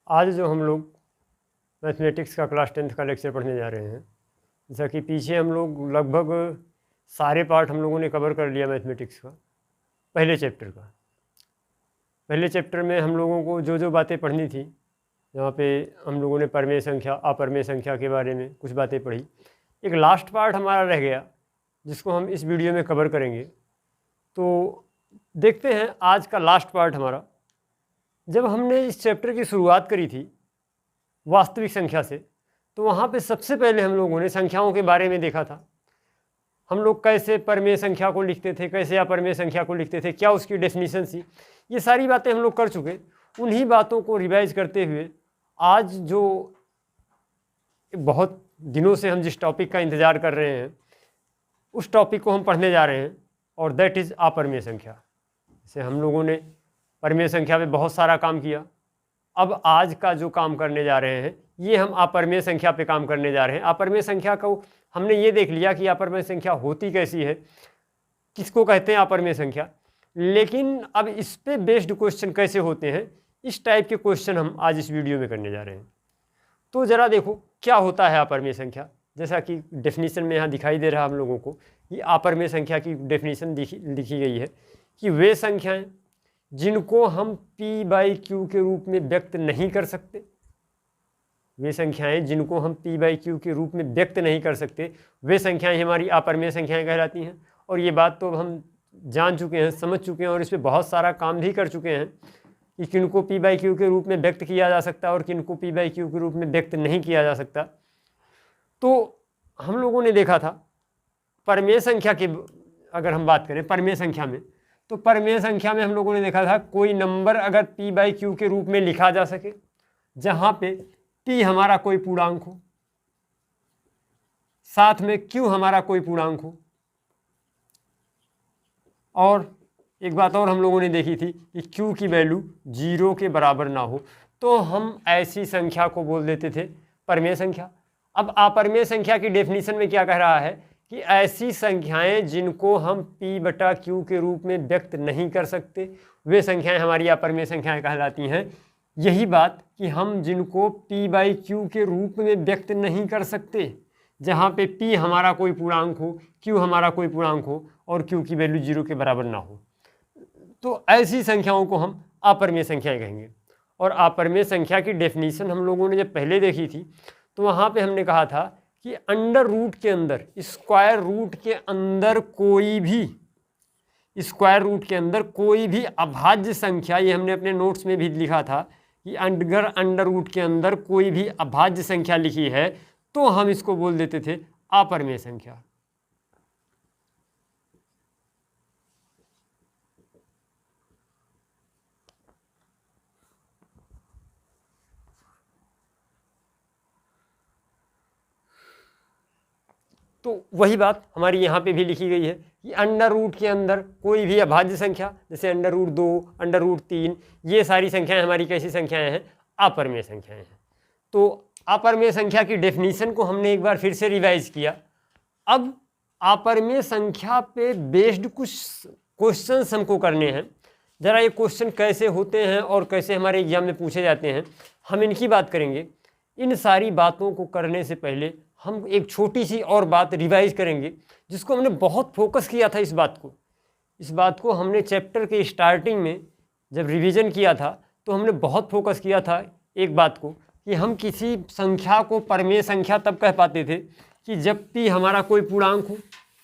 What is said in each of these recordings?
आज जो हम लोग मैथमेटिक्स का क्लास 10th का लेक्चर पढ़ने जा रहे हैं, जैसा कि पीछे हम लोग लगभग सारे पार्ट हम लोगों ने कवर कर लिया मैथमेटिक्स का पहले चैप्टर का। पहले चैप्टर में हम लोगों को जो जो बातें पढ़नी थी, यहाँ पे हम लोगों ने परमेय संख्या अपरमेय संख्या के बारे में कुछ बातें पढ़ी। एक लास्ट पार्ट हमारा रह गया जिसको हम इस वीडियो में कवर करेंगे। तो देखते हैं आज का लास्ट पार्ट हमारा। जब हमने इस चैप्टर की शुरुआत करी थी वास्तविक संख्या से, तो वहाँ पे सबसे पहले हम लोगों ने संख्याओं के बारे में देखा था। हम लोग कैसे परमेय संख्या को लिखते थे, कैसे अपरमेय संख्या को लिखते थे, क्या उसकी डेफिनेशन थी, ये सारी बातें हम लोग कर चुके। उन्हीं बातों को रिवाइज करते हुए आज जो बहुत दिनों से हम जिस टॉपिक का इंतज़ार कर रहे हैं उस टॉपिक को हम पढ़ने जा रहे हैं, और दैट इज़ अपरमेय संख्या। जैसे हम लोगों ने परमेय संख्या पे बहुत सारा काम किया, अब आज का जो काम करने जा रहे हैं ये हम अपरमेय संख्या पे काम करने जा रहे हैं। अपरमेय संख्या को हमने ये देख लिया कि अपरमेय संख्या होती कैसी है, किसको कहते हैं अपरमेय संख्या, लेकिन अब इस पे बेस्ड क्वेश्चन कैसे होते हैं, इस टाइप के क्वेश्चन हम आज इस वीडियो में करने जा रहे हैं। तो ज़रा देखो क्या होता है अपरमेय संख्या। जैसा कि डेफिनेशन में यहाँ दिखाई दे रहा हम लोगों को, ये अपरमेय संख्या की डेफिनेशन लिखी गई है कि वे संख्याएं जिनको हम p/q के रूप में व्यक्त नहीं कर सकते, वे संख्याएं जिनको हम p/q के रूप में व्यक्त नहीं कर सकते, वे संख्याएं हमारी अपरमेय संख्याएं कहलाती हैं। और ये बात तो हम जान चुके हैं, समझ चुके हैं, और इस पर बहुत सारा काम भी कर चुके हैं कि किनको p/q के रूप में व्यक्त किया जा सकता है और किनको p/q के रूप में व्यक्त नहीं किया जा सकता। तो हम लोगों ने देखा था परमेय संख्या की, अगर हम बात करें परमेय संख्या में, तो परमेय संख्या में हम लोगों ने देखा था कोई नंबर अगर p/q के रूप में लिखा जा सके, जहाँ पे p हमारा कोई पूर्णांक हो, साथ में q हमारा कोई पूर्णांक हो, और एक बात और हम लोगों ने देखी थी कि q की वैल्यू 0 के बराबर ना हो, तो हम ऐसी संख्या को बोल देते थे परमेय संख्या। अब अपरमेय संख्या की डेफिनेशन में क्या कह रहा है कि ऐसी संख्याएं जिनको हम p/q के रूप में व्यक्त नहीं कर सकते, वे संख्याएं हमारी अपरमेय संख्याएं कहलाती हैं। यही बात कि हम जिनको p/q के रूप में व्यक्त नहीं कर सकते, जहाँ पे p हमारा कोई पूर्णांक हो, q हमारा कोई पूर्णांक हो और q की वैल्यू 0 के बराबर ना हो, तो ऐसी संख्याओं को हम अपरमेय संख्याएं कहेंगे। और अपरमेय संख्या की डेफिनेशन हम लोगों ने जब पहले देखी थी, तो वहाँ पे हमने कहा था कि अंडर रूट के अंदर, स्क्वायर रूट के अंदर कोई भी अभाज्य संख्या, ये हमने अपने नोट्स में भी लिखा था कि अगर अंडर रूट के अंदर कोई भी अभाज्य संख्या लिखी है तो हम इसको बोल देते थे अपरमेय संख्या। तो वही बात हमारी यहाँ पे भी लिखी गई है कि अंडर रूट के अंदर कोई भी अभाज्य संख्या, जैसे अंडर रूट 2, अंडर रूट 3, ये सारी संख्याएं हमारी कैसी संख्याएं हैं, अपरमेय संख्याएं हैं। तो अपरमेय संख्या की डेफिनेशन को हमने एक बार फिर से रिवाइज किया। अब अपरमेय संख्या पे बेस्ड कुछ क्वेश्चंस हमको करने हैं। ज़रा ये क्वेश्चन कैसे होते हैं और कैसे हमारे एग्जाम में पूछे जाते हैं, हम इनकी बात करेंगे। इन सारी बातों को करने से पहले हम एक छोटी सी और बात रिवाइज करेंगे, जिसको हमने बहुत फोकस किया था। इस बात को हमने चैप्टर के स्टार्टिंग में जब रिवीजन किया था तो हमने बहुत फोकस किया था एक बात को, कि हम किसी संख्या को परमेय संख्या तब कह पाते थे कि जब p हमारा कोई पूर्णांक हो,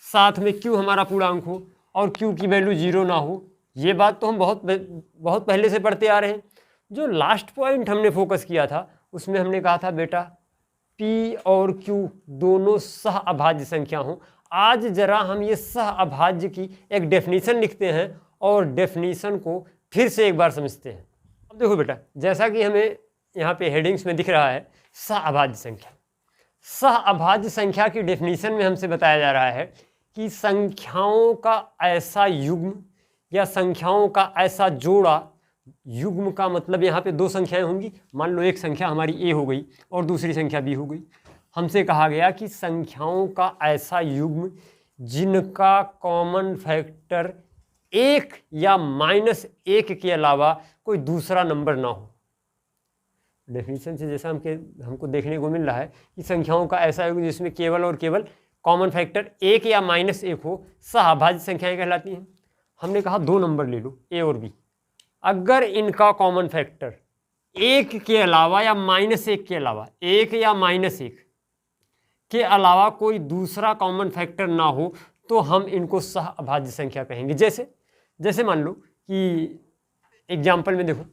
साथ में q हमारा पूर्णांक हो और q की वैल्यू 0 ना हो। ये बात तो हम बहुत पहले से पढ़ते आ रहे हैं। जो लास्ट पॉइंट हमने फोकस किया था उसमें हमने कहा था बेटा p और q दोनों सह अभाज्य संख्या हों। आज जरा हम ये सह अभाज्य की एक डेफिनेशन लिखते हैं और डेफिनेशन को फिर से एक बार समझते हैं। अब देखो बेटा, जैसा कि हमें यहाँ पे हेडिंग्स में दिख रहा है सह अभाज्य संख्या। सह अभाज्य संख्या की डेफिनेशन में हमसे बताया जा रहा है कि संख्याओं का ऐसा युग्म या संख्याओं का ऐसा जोड़ा, युग्म का मतलब यहाँ पे दो संख्याएं होंगी। मान लो एक संख्या हमारी a हो गई और दूसरी संख्या b हो गई। हमसे कहा गया कि संख्याओं का ऐसा युग्म जिनका कॉमन फैक्टर 1 या -1 के अलावा कोई दूसरा नंबर ना हो। डेफिनेशन से जैसा हमको देखने को मिल रहा है कि संख्याओं का ऐसा योग जिसमें केवल और केवल कॉमन फैक्टर 1 या -1 हो, सहअभाज्य संख्याएं कहलाती हैं। हमने कहा 2 नंबर ले लो, ए और बी, अगर इनका कॉमन फैक्टर 1 के अलावा या -1 के अलावा, 1 या -1 के अलावा कोई दूसरा कॉमन फैक्टर ना हो तो हम इनको सहअभाज्य संख्या कहेंगे। जैसे मान लो कि एग्जाम्पल में देखो,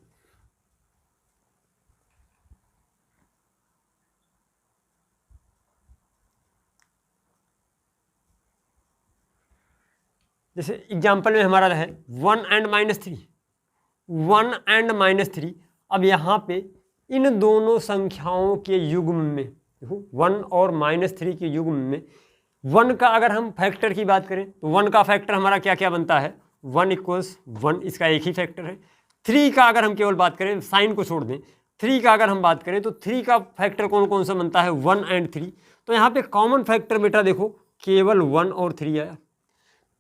जैसे एग्जाम्पल में हमारा है 1 and -3, 1 and -3। अब यहाँ पे इन दोनों संख्याओं के युग्म में देखो, 1 और -3 के युग्म में 1 का अगर हम फैक्टर की बात करें तो 1 का फैक्टर हमारा क्या क्या बनता है, 1 = 1, इसका एक ही फैक्टर है। 3 का अगर हम केवल बात करें, साइन को छोड़ दें, 3 का अगर हम बात करें तो 3 का फैक्टर कौन कौन सा बनता है, 1 and 3। तो यहाँ पे कॉमन फैक्टर बेटा देखो केवल 1 और 3 आया,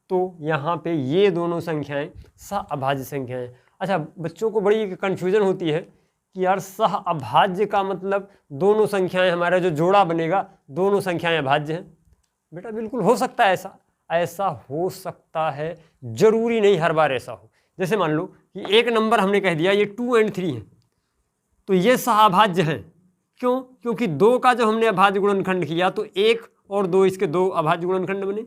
तो यहाँ पे ये दोनों संख्याएं सहअभाज्य संख्याएं। अच्छा, बच्चों को बड़ी कन्फ्यूजन होती है कि यार सहअभाज्य का मतलब दोनों संख्याएं, हमारा जो जोड़ा बनेगा दोनों संख्याएं अभाज्य हैं। बेटा बिल्कुल हो सकता है ऐसा हो सकता है, जरूरी नहीं हर बार ऐसा हो। जैसे मान लो कि एक नंबर हमने कह दिया ये 2 and 3 है, तो ये सहअभाज्य है। क्यों? क्योंकि 2 का जब हमने अभाज्य गुणनखंड किया तो 1 और 2 इसके 2 अभाज्य गुणनखंड बने।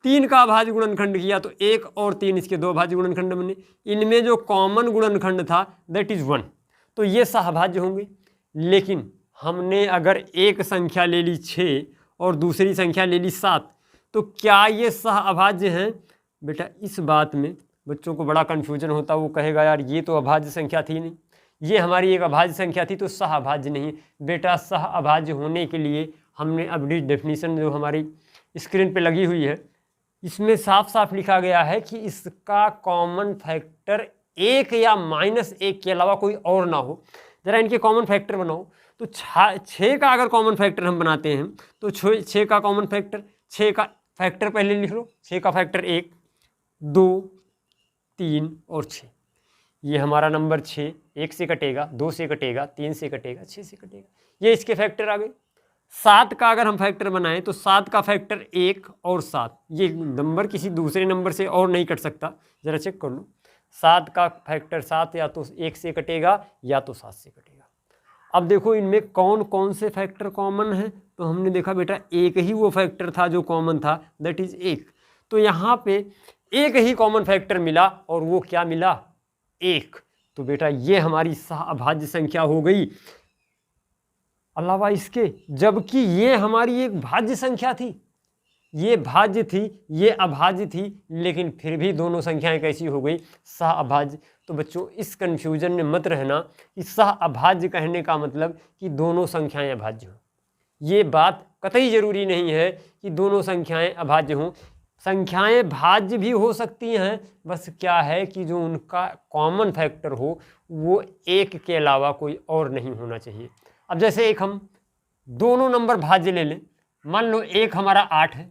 3 का अभाज्य गुणनखंड किया तो 1 और 3 इसके 2 अभाज्य गुणनखंड बने। इनमें जो कॉमन गुणनखंड था दैट इज 1, तो ये सहअभाज्य होंगे। लेकिन हमने अगर एक संख्या ले ली 6 और दूसरी संख्या ले ली 7, तो क्या ये सहअभाज्य हैं? बेटा इस बात में बच्चों को बड़ा कन्फ्यूजन होता है, वो कहेगा यार ये तो अभाज्य संख्या थी नहीं, ये हमारी एक अभाज्य संख्या थी तो सहअभाज्य नहीं। बेटा सहअभाज्य होने के लिए हमने अपनी डेफिनेशन जो हमारी स्क्रीन पे लगी हुई है, इसमें साफ साफ लिखा गया है कि इसका कॉमन फैक्टर 1 या -1 के अलावा कोई और ना हो। जरा इनके कॉमन फैक्टर बनाओ। तो 6 का अगर कॉमन फैक्टर हम बनाते हैं तो 6 का कॉमन फैक्टर, 6 का फैक्टर पहले लिख लो, 6 का फैक्टर 1, 2, 3 और 6। ये हमारा नंबर 6 1 से कटेगा, 2 से कटेगा, 3 से कटेगा, 6 से कटेगा, ये इसके फैक्टर आ गए। 7 का अगर हम फैक्टर बनाएं तो 7 का फैक्टर 1 और 7, ये नंबर किसी दूसरे नंबर से और नहीं कट सकता, ज़रा चेक कर लो। 7 का फैक्टर 7 या तो 1 से कटेगा या तो 7 से कटेगा। अब देखो इनमें कौन कौन से फैक्टर कॉमन हैं, तो हमने देखा बेटा एक ही वो फैक्टर था जो कॉमन था, दैट इज 1। तो यहाँ पे एक ही कॉमन फैक्टर मिला और वो क्या मिला, 1। तो बेटा ये हमारी सहअभाज्य संख्या हो गई। अलावा इसके, जबकि ये हमारी एक भाज्य संख्या थी, ये भाज्य थी, ये अभाज्य थी, लेकिन फिर भी दोनों संख्याएं कैसी हो गई, सहअभाज्य। तो बच्चों इस कन्फ्यूजन में मत रहना कि सहअभाज्य कहने का मतलब कि दोनों संख्याएं अभाज्य हों। ये बात कतई जरूरी नहीं है कि दोनों संख्याएं अभाज्य हों, संख्याएं भाज्य भी हो सकती हैं, बस क्या है कि जो उनका कॉमन फैक्टर हो वो 1 के अलावा कोई और नहीं होना चाहिए। अब जैसे एक हम दोनों नंबर भाज्य ले लें, मान लो एक हमारा 8 है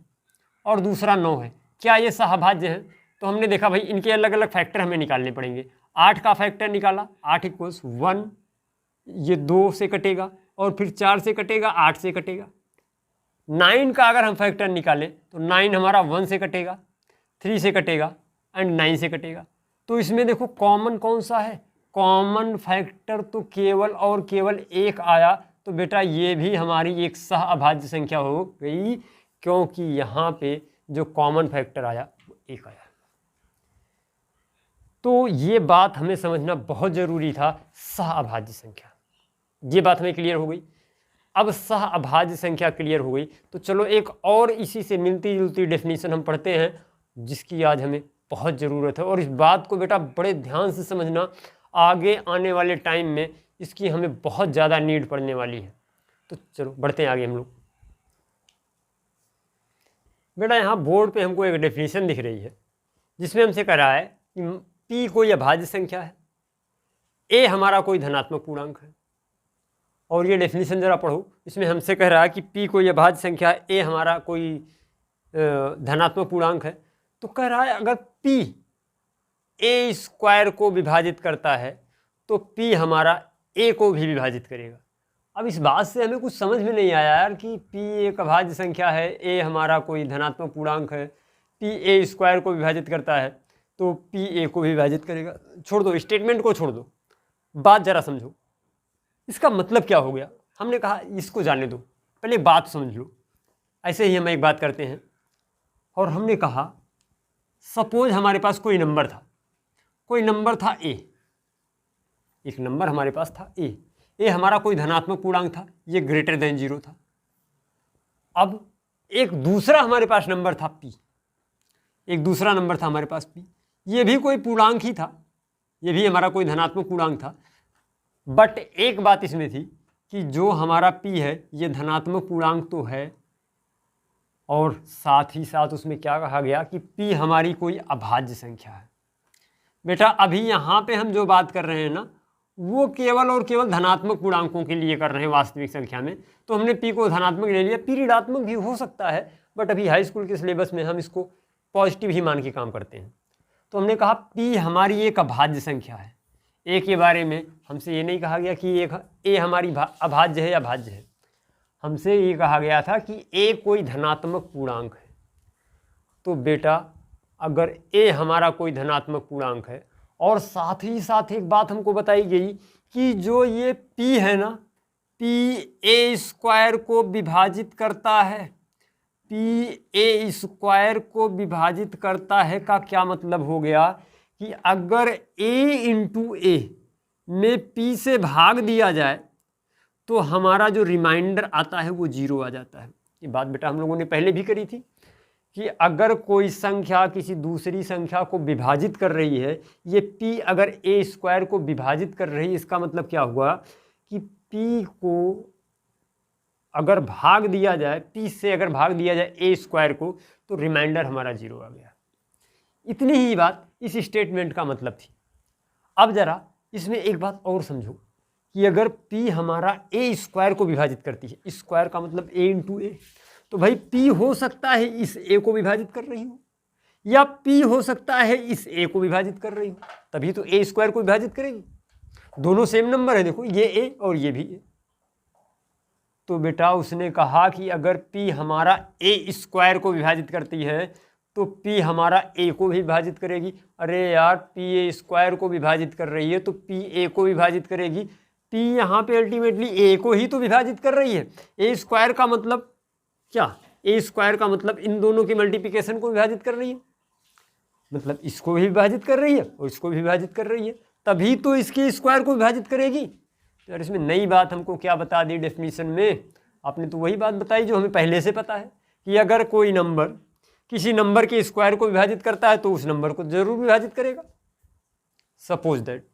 और दूसरा 9 है, क्या ये सहअभाज्य है? तो हमने देखा भाई इनके अलग अलग फैक्टर हमें निकालने पड़ेंगे। 8 का फैक्टर निकाला, 8 = 1, ये 2 से कटेगा और फिर 4 से कटेगा, 8 से कटेगा। 9 का अगर हम फैक्टर निकालें तो 9 हमारा 1 से कटेगा, 3 से कटेगा एंड 9 से कटेगा। तो इसमें देखो कॉमन कौन सा है, कॉमन फैक्टर तो केवल और केवल 1 आया। तो बेटा ये भी हमारी एक सहअभाज्य संख्या हो गई, क्योंकि यहाँ पे जो कॉमन फैक्टर आया वो 1 आया। तो ये बात हमें समझना बहुत ज़रूरी था, सहअभाज्य संख्या। ये बात हमें क्लियर हो गई। अब सहअभाज्य संख्या क्लियर हो गई तो चलो एक और इसी से मिलती जुलती डेफिनेशन हम पढ़ते हैं, जिसकी आज हमें बहुत ज़रूरत है। और इस बात को बेटा बड़े ध्यान से समझना, आगे आने वाले टाइम में इसकी हमें बहुत ज़्यादा नीड पड़ने वाली है। तो चलो बढ़ते हैं आगे हम लोग। बेटा यहाँ बोर्ड पे हमको एक डेफिनेशन दिख रही है जिसमें हमसे कह रहा है कि P कोई अभाज्य संख्या है, A हमारा कोई धनात्मक पूर्णांक है। और ये डेफिनेशन ज़रा पढ़ो, इसमें हमसे कह रहा है कि P कोई अभाज्य संख्या है, A हमारा कोई धनात्मक पूर्णांक है। तो कह रहा है अगर P A² को विभाजित करता है तो P हमारा ए को भी विभाजित करेगा। अब इस बात से हमें कुछ समझ में नहीं आया यार कि पी एक अभाज्य संख्या है, ए हमारा कोई धनात्मक पूर्णांक है, पी ए स्क्वायर को विभाजित करता है तो पी ए को भी विभाजित करेगा। छोड़ दो, स्टेटमेंट को छोड़ दो, बात जरा समझो, इसका मतलब क्या हो गया। हमने कहा इसको जाने दो, पहले बात समझ लो। ऐसे ही हम एक बात करते हैं, और हमने कहा सपोज हमारे पास कोई नंबर था ए, एक नंबर हमारे पास था ए हमारा कोई धनात्मक पूर्णांक था, ये ग्रेटर देन 0 था। अब एक दूसरा हमारे पास नंबर था पी, एक दूसरा नंबर था हमारे पास पी, ये भी कोई पूर्णांक ही था, ये भी हमारा कोई धनात्मक पूर्णांक था। बट एक बात इसमें थी कि जो हमारा पी है ये धनात्मक पूर्णांक तो है, और साथ ही साथ उसमें क्या कहा गया कि पी हमारी कोई अभाज्य संख्या है। बेटा अभी यहाँ पे हम जो बात कर रहे हैं ना, वो केवल और केवल धनात्मक पूर्णांकों के लिए कर रहे हैं वास्तविक संख्या में। तो हमने पी को धनात्मक ले लिया, पी ऋणात्मक भी हो सकता है, बट अभी हाई स्कूल के सिलेबस में हम इसको पॉजिटिव ही मान के काम करते हैं। तो हमने कहा पी हमारी एक अभाज्य संख्या है। ए के बारे में हमसे ये नहीं कहा गया कि ए हमारी अभाज्य है या भाज्य है, हमसे ये कहा गया था कि ए कोई धनात्मक पूर्णांक है। तो बेटा अगर ए हमारा कोई धनात्मक पूर्णांक है, और साथ ही साथ एक बात हमको बताई गई कि जो ये पी है ना, पी ए स्क्वायर को विभाजित करता है, पी ए स्क्वायर को विभाजित करता है का क्या मतलब हो गया कि अगर ए इंटू ए में पी से भाग दिया जाए तो हमारा जो रिमाइंडर आता है वो 0 आ जाता है। ये बात बेटा हम लोगों ने पहले भी करी थी कि अगर कोई संख्या किसी दूसरी संख्या को विभाजित कर रही है, ये p अगर ए स्क्वायर को विभाजित कर रही है, इसका मतलब क्या हुआ कि p को अगर भाग दिया जाए, p से अगर भाग दिया जाए ए स्क्वायर को, तो रिमाइंडर हमारा 0 आ गया। इतनी ही बात इस स्टेटमेंट का मतलब थी। अब जरा इसमें एक बात और समझो कि अगर p हमारा ए स्क्वायर को विभाजित करती है, स्क्वायर का मतलब a इंटू ए, तो भाई p हो सकता है इस a को विभाजित कर रही हो, या p हो सकता है इस a को विभाजित कर रही हो, तभी तो a स्क्वायर को विभाजित करेगी। दोनों सेम नंबर है, देखो ये a और ये भी a। तो बेटा उसने कहा कि अगर p हमारा a स्क्वायर को विभाजित करती है तो p हमारा a को भी विभाजित करेगी। अरे यार p a स्क्वायर को विभाजित कर रही है तो p a को विभाजित करेगी। p यहाँ पे अल्टीमेटली a को ही तो विभाजित कर रही है। a स्क्वायर का मतलब क्या, ए स्क्वायर का मतलब इन दोनों के मल्टीप्लिकेशन को विभाजित कर रही है, मतलब इसको भी विभाजित कर रही है और इसको भी विभाजित कर रही है, तभी तो इसके स्क्वायर को विभाजित करेगी। तो यार इसमें नई बात हमको क्या बता दी डेफिनेशन में, आपने तो वही बात बताई जो हमें पहले से पता है कि अगर कोई नंबर किसी नंबर के स्क्वायर को विभाजित करता है तो उस नंबर को जरूर विभाजित करेगा। सपोज दैट,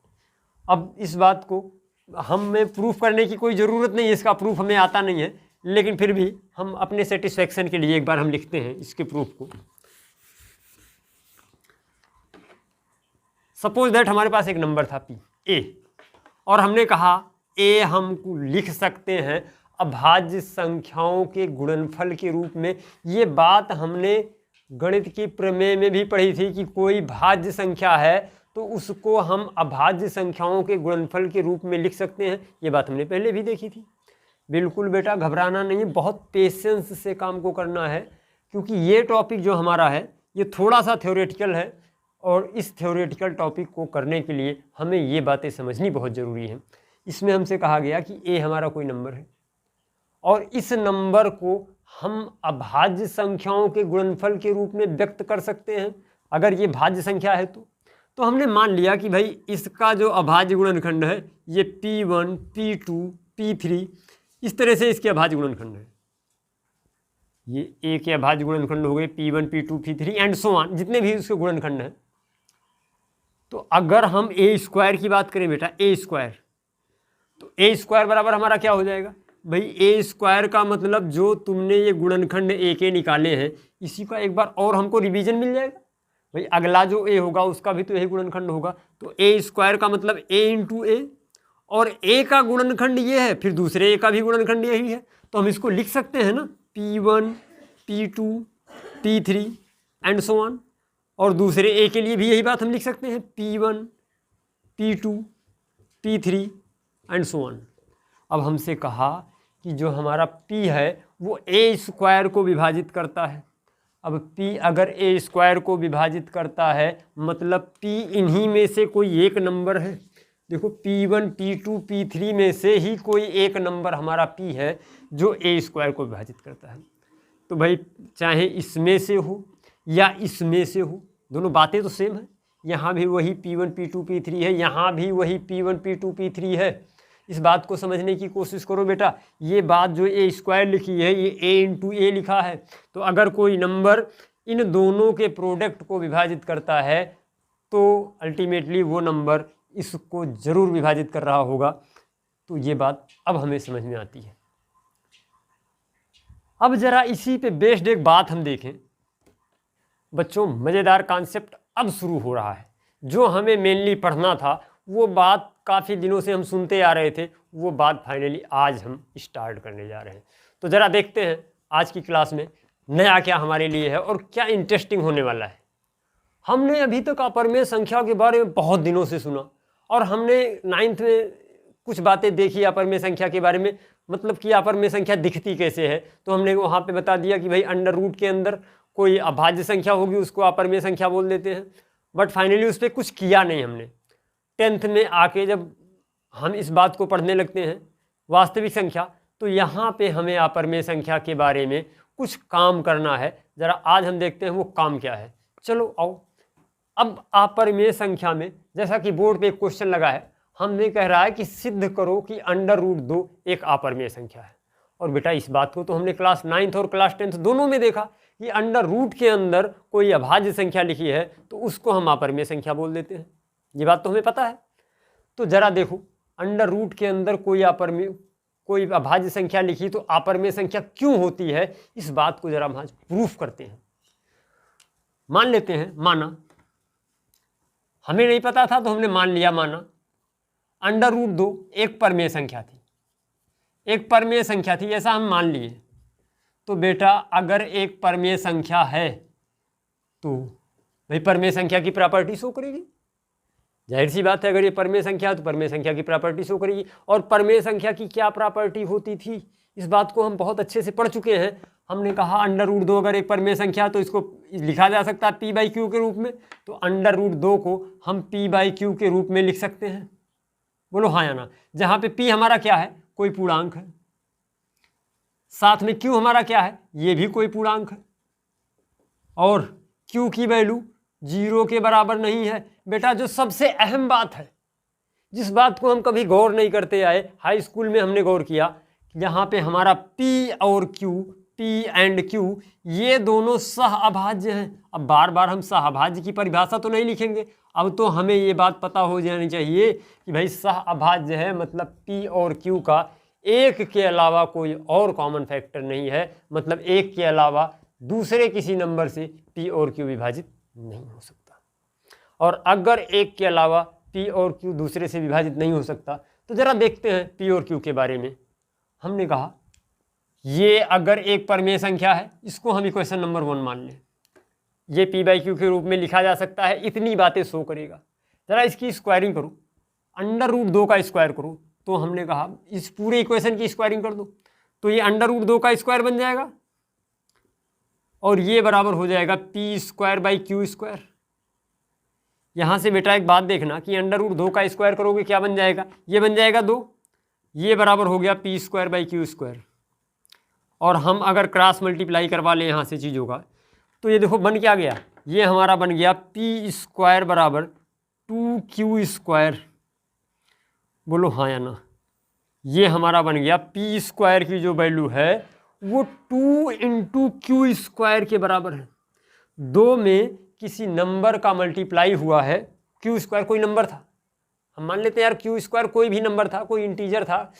अब इस बात को हमें प्रूफ करने की कोई ज़रूरत नहीं है, इसका प्रूफ हमें आता नहीं है, लेकिन फिर भी हम अपने सेटिस्फेक्शन के लिए एक बार हम लिखते हैं इसके प्रूफ को। सपोज दैट हमारे पास एक नंबर था पी ए, और हमने कहा ए हम लिख सकते हैं अभाज्य संख्याओं के गुणनफल के रूप में। ये बात हमने गणित की प्रमेय में भी पढ़ी थी कि कोई भाज्य संख्या है तो उसको हम अभाज्य संख्याओं के गुणनफल के रूप में लिख सकते हैं। ये बात हमने पहले भी देखी थी। बिल्कुल बेटा घबराना नहीं है, बहुत पेशेंस से काम को करना है, क्योंकि ये टॉपिक जो हमारा है ये थोड़ा सा थ्योरेटिकल है, और इस थ्योरेटिकल टॉपिक को करने के लिए हमें ये बातें समझनी बहुत ज़रूरी है। इसमें हमसे कहा गया कि ए हमारा कोई नंबर है, और इस नंबर को हम अभाज्य संख्याओं के गुणनफल के रूप में व्यक्त कर सकते हैं। अगर ये भाज्य संख्या है तो हमने मान लिया कि भाई इसका जो अभाज्य गुणनखंड है ये P1, P2, P3, इस तरह से इसके अभाज्य गुणनखंड है। ये ए के अभाज्य गुणनखंड हो गए P1, P2, P3 and so on, जितने भी उसके गुणनखंड हैं। तो अगर हम ए स्क्वायर की बात करें बेटा, ए स्क्वायर, तो ए स्क्वायर बराबर हमारा क्या हो जाएगा भाई, ए स्क्वायर का मतलब जो तुमने ये गुणनखंड ए के निकाले हैं इसी का एक बार और हमको रिवीजन मिल जाएगा भाई। अगला जो ए होगा उसका भी तो यही गुणनखंड होगा, तो ए स्क्वायर का मतलब ए इंटू ए, और ए का गुणनखंड ये है, फिर दूसरे ए का भी गुणनखंड यही है, तो हम इसको लिख सकते हैं ना P1, P2, P3 and so on. और दूसरे ए के लिए भी यही बात हम लिख सकते हैं P1, P2, P3 and so on. अब हमसे कहा कि जो हमारा p है वो a स्क्वायर को विभाजित करता है। अब p अगर a स्क्वायर को विभाजित करता है मतलब p इन्हीं में से कोई एक नंबर है। देखो p1 p2 p3 में से ही कोई एक नंबर हमारा p है जो a स्क्वायर को विभाजित करता है। तो भाई चाहे इसमें से हो या इसमें से हो, दोनों बातें तो सेम है। यहाँ भी वही p1 p2 p3 है, यहाँ भी वही p1 p2 p3 है। इस बात को समझने की कोशिश करो बेटा। ये बात जो a स्क्वायर लिखी है ये a इंटू ए लिखा है। तो अगर कोई नंबर इन दोनों के प्रोडक्ट को विभाजित करता है तो अल्टीमेटली वो नंबर इसको ज़रूर विभाजित कर रहा होगा। तो ये बात अब हमें समझ में आती है। अब ज़रा इसी पे बेस्ड एक बात हम देखें। बच्चों मज़ेदार कॉन्सेप्ट अब शुरू हो रहा है। जो हमें मेनली पढ़ना था वो बात काफ़ी दिनों से हम सुनते आ रहे थे, वो बात फाइनली आज हम स्टार्ट करने जा रहे हैं। तो ज़रा देखते हैं आज की क्लास में नया क्या हमारे लिए है और क्या इंटरेस्टिंग होने वाला है। हमने अभी तक अपरमेय संख्या के बारे में बहुत दिनों से सुना और हमने 9th में कुछ बातें देखी अपरमेय संख्या के बारे में, मतलब कि अपरमेय संख्या दिखती कैसे है। तो हमने वहाँ पे बता दिया कि भाई अंडर रूट के अंदर कोई अभाज्य संख्या होगी उसको अपरमेय संख्या बोल देते हैं। बट फाइनली उस पर कुछ किया नहीं हमने। 10th में आके जब हम इस बात को पढ़ने लगते हैं वास्तविक संख्या, तो यहाँ पे हमें अपरमेय संख्या के बारे में कुछ काम करना है। ज़रा आज हम देखते हैं वो काम क्या है। चलो आओ। अब अपरमेय संख्या में जैसा कि बोर्ड पे एक क्वेश्चन लगा है, हमने कह रहा है कि सिद्ध करो कि अंडर रूट 2 एक अपरमेय संख्या है। और बेटा इस बात को तो हमने क्लास 9th और क्लास 10th दोनों में देखा कि अंडर रूट के अंदर कोई अभाज्य संख्या लिखी है तो उसको हम अपरमेय संख्या बोल देते हैं। ये बात तो हमें पता है। तो ज़रा देखो अंडर रूट के अंदर कोई अभाज्य संख्या लिखी तो अपरमेय संख्या क्यों होती है, इस बात को ज़रा हम आज प्रूफ करते हैं। मान लेते हैं, माना हमें नहीं पता था तो हमने मान लिया, माना अंडर रूट 2 एक परमेय संख्या थी, एक परमेय संख्या थी ऐसा हम मान लिए। तो बेटा अगर एक परमेय संख्या है तो भाई परमेय संख्या की प्रॉपर्टी शो करेगी। जाहिर सी बात है अगर ये परमेय संख्या है तो परमेय संख्या की प्रॉपर्टी शो करेगी। और परमेय संख्या की क्या प्रॉपर्टी होती थी इस बात को हम बहुत अच्छे से पढ़ चुके हैं। हमने कहा अंडर रूट 2 अगर एक परमेय संख्या तो इसको लिखा जा सकता है p/q के रूप में। तो अंडर रूट 2 को हम p/q के रूप में लिख सकते हैं। बोलो हाँ या ना। जहाँ पे p हमारा क्या है, कोई पूर्णांक है, साथ में q हमारा क्या है, ये भी कोई पूर्णांक है, और q की वैल्यू 0 के बराबर नहीं है। बेटा जो सबसे अहम बात है, जिस बात को हम कभी गौर नहीं करते आए, हाई स्कूल में हमने गौर किया, यहाँ पे हमारा p और q, p एंड q ये दोनों सह अभाज्य हैं। अब बार बार हम सह अभाज्य की परिभाषा तो नहीं लिखेंगे, अब तो हमें ये बात पता हो जानी चाहिए कि भाई सह अभाज्य है मतलब p और q का एक के अलावा कोई और कॉमन फैक्टर नहीं है, मतलब एक के अलावा दूसरे किसी नंबर से p और q विभाजित नहीं हो सकता। और अगर एक के अलावा p और q दूसरे से विभाजित नहीं हो सकता तो ज़रा देखते हैं p और q के बारे में। हमने कहा ये अगर एक परमेय संख्या है, इसको हम इक्वेशन नंबर 1 मान लें, ये p/q के रूप में लिखा जा सकता है, इतनी बातें शो करेगा। ज़रा इसकी स्क्वायरिंग करो, अंडर रूट 2 का स्क्वायर करो। तो हमने कहा इस पूरे इक्वेशन की स्क्वायरिंग कर दो तो ये अंडर रूट 2 का स्क्वायर बन जाएगा और ये बराबर हो जाएगा p²/q²। यहाँ से बेटा एक बात देखना कि अंडर रूट 2 का स्क्वायर करोगे क्या बन जाएगा, ये बन जाएगा 2, ये बराबर हो गया p²/q²। और हम अगर क्रॉस मल्टीप्लाई करवा लें यहाँ से चीज़ों का तो ये देखो बन क्या गया, ये हमारा बन गया p² बराबर 2q²। बोलो हाँ या ना। ये हमारा बन गया p² की जो वैल्यू है वो 2 × q² के बराबर है। 2 में किसी नंबर का मल्टीप्लाई हुआ है, q² कोई नंबर था, हम मान लेते हैं यार q² कोई भी नंबर था, कोई इंटीजर था।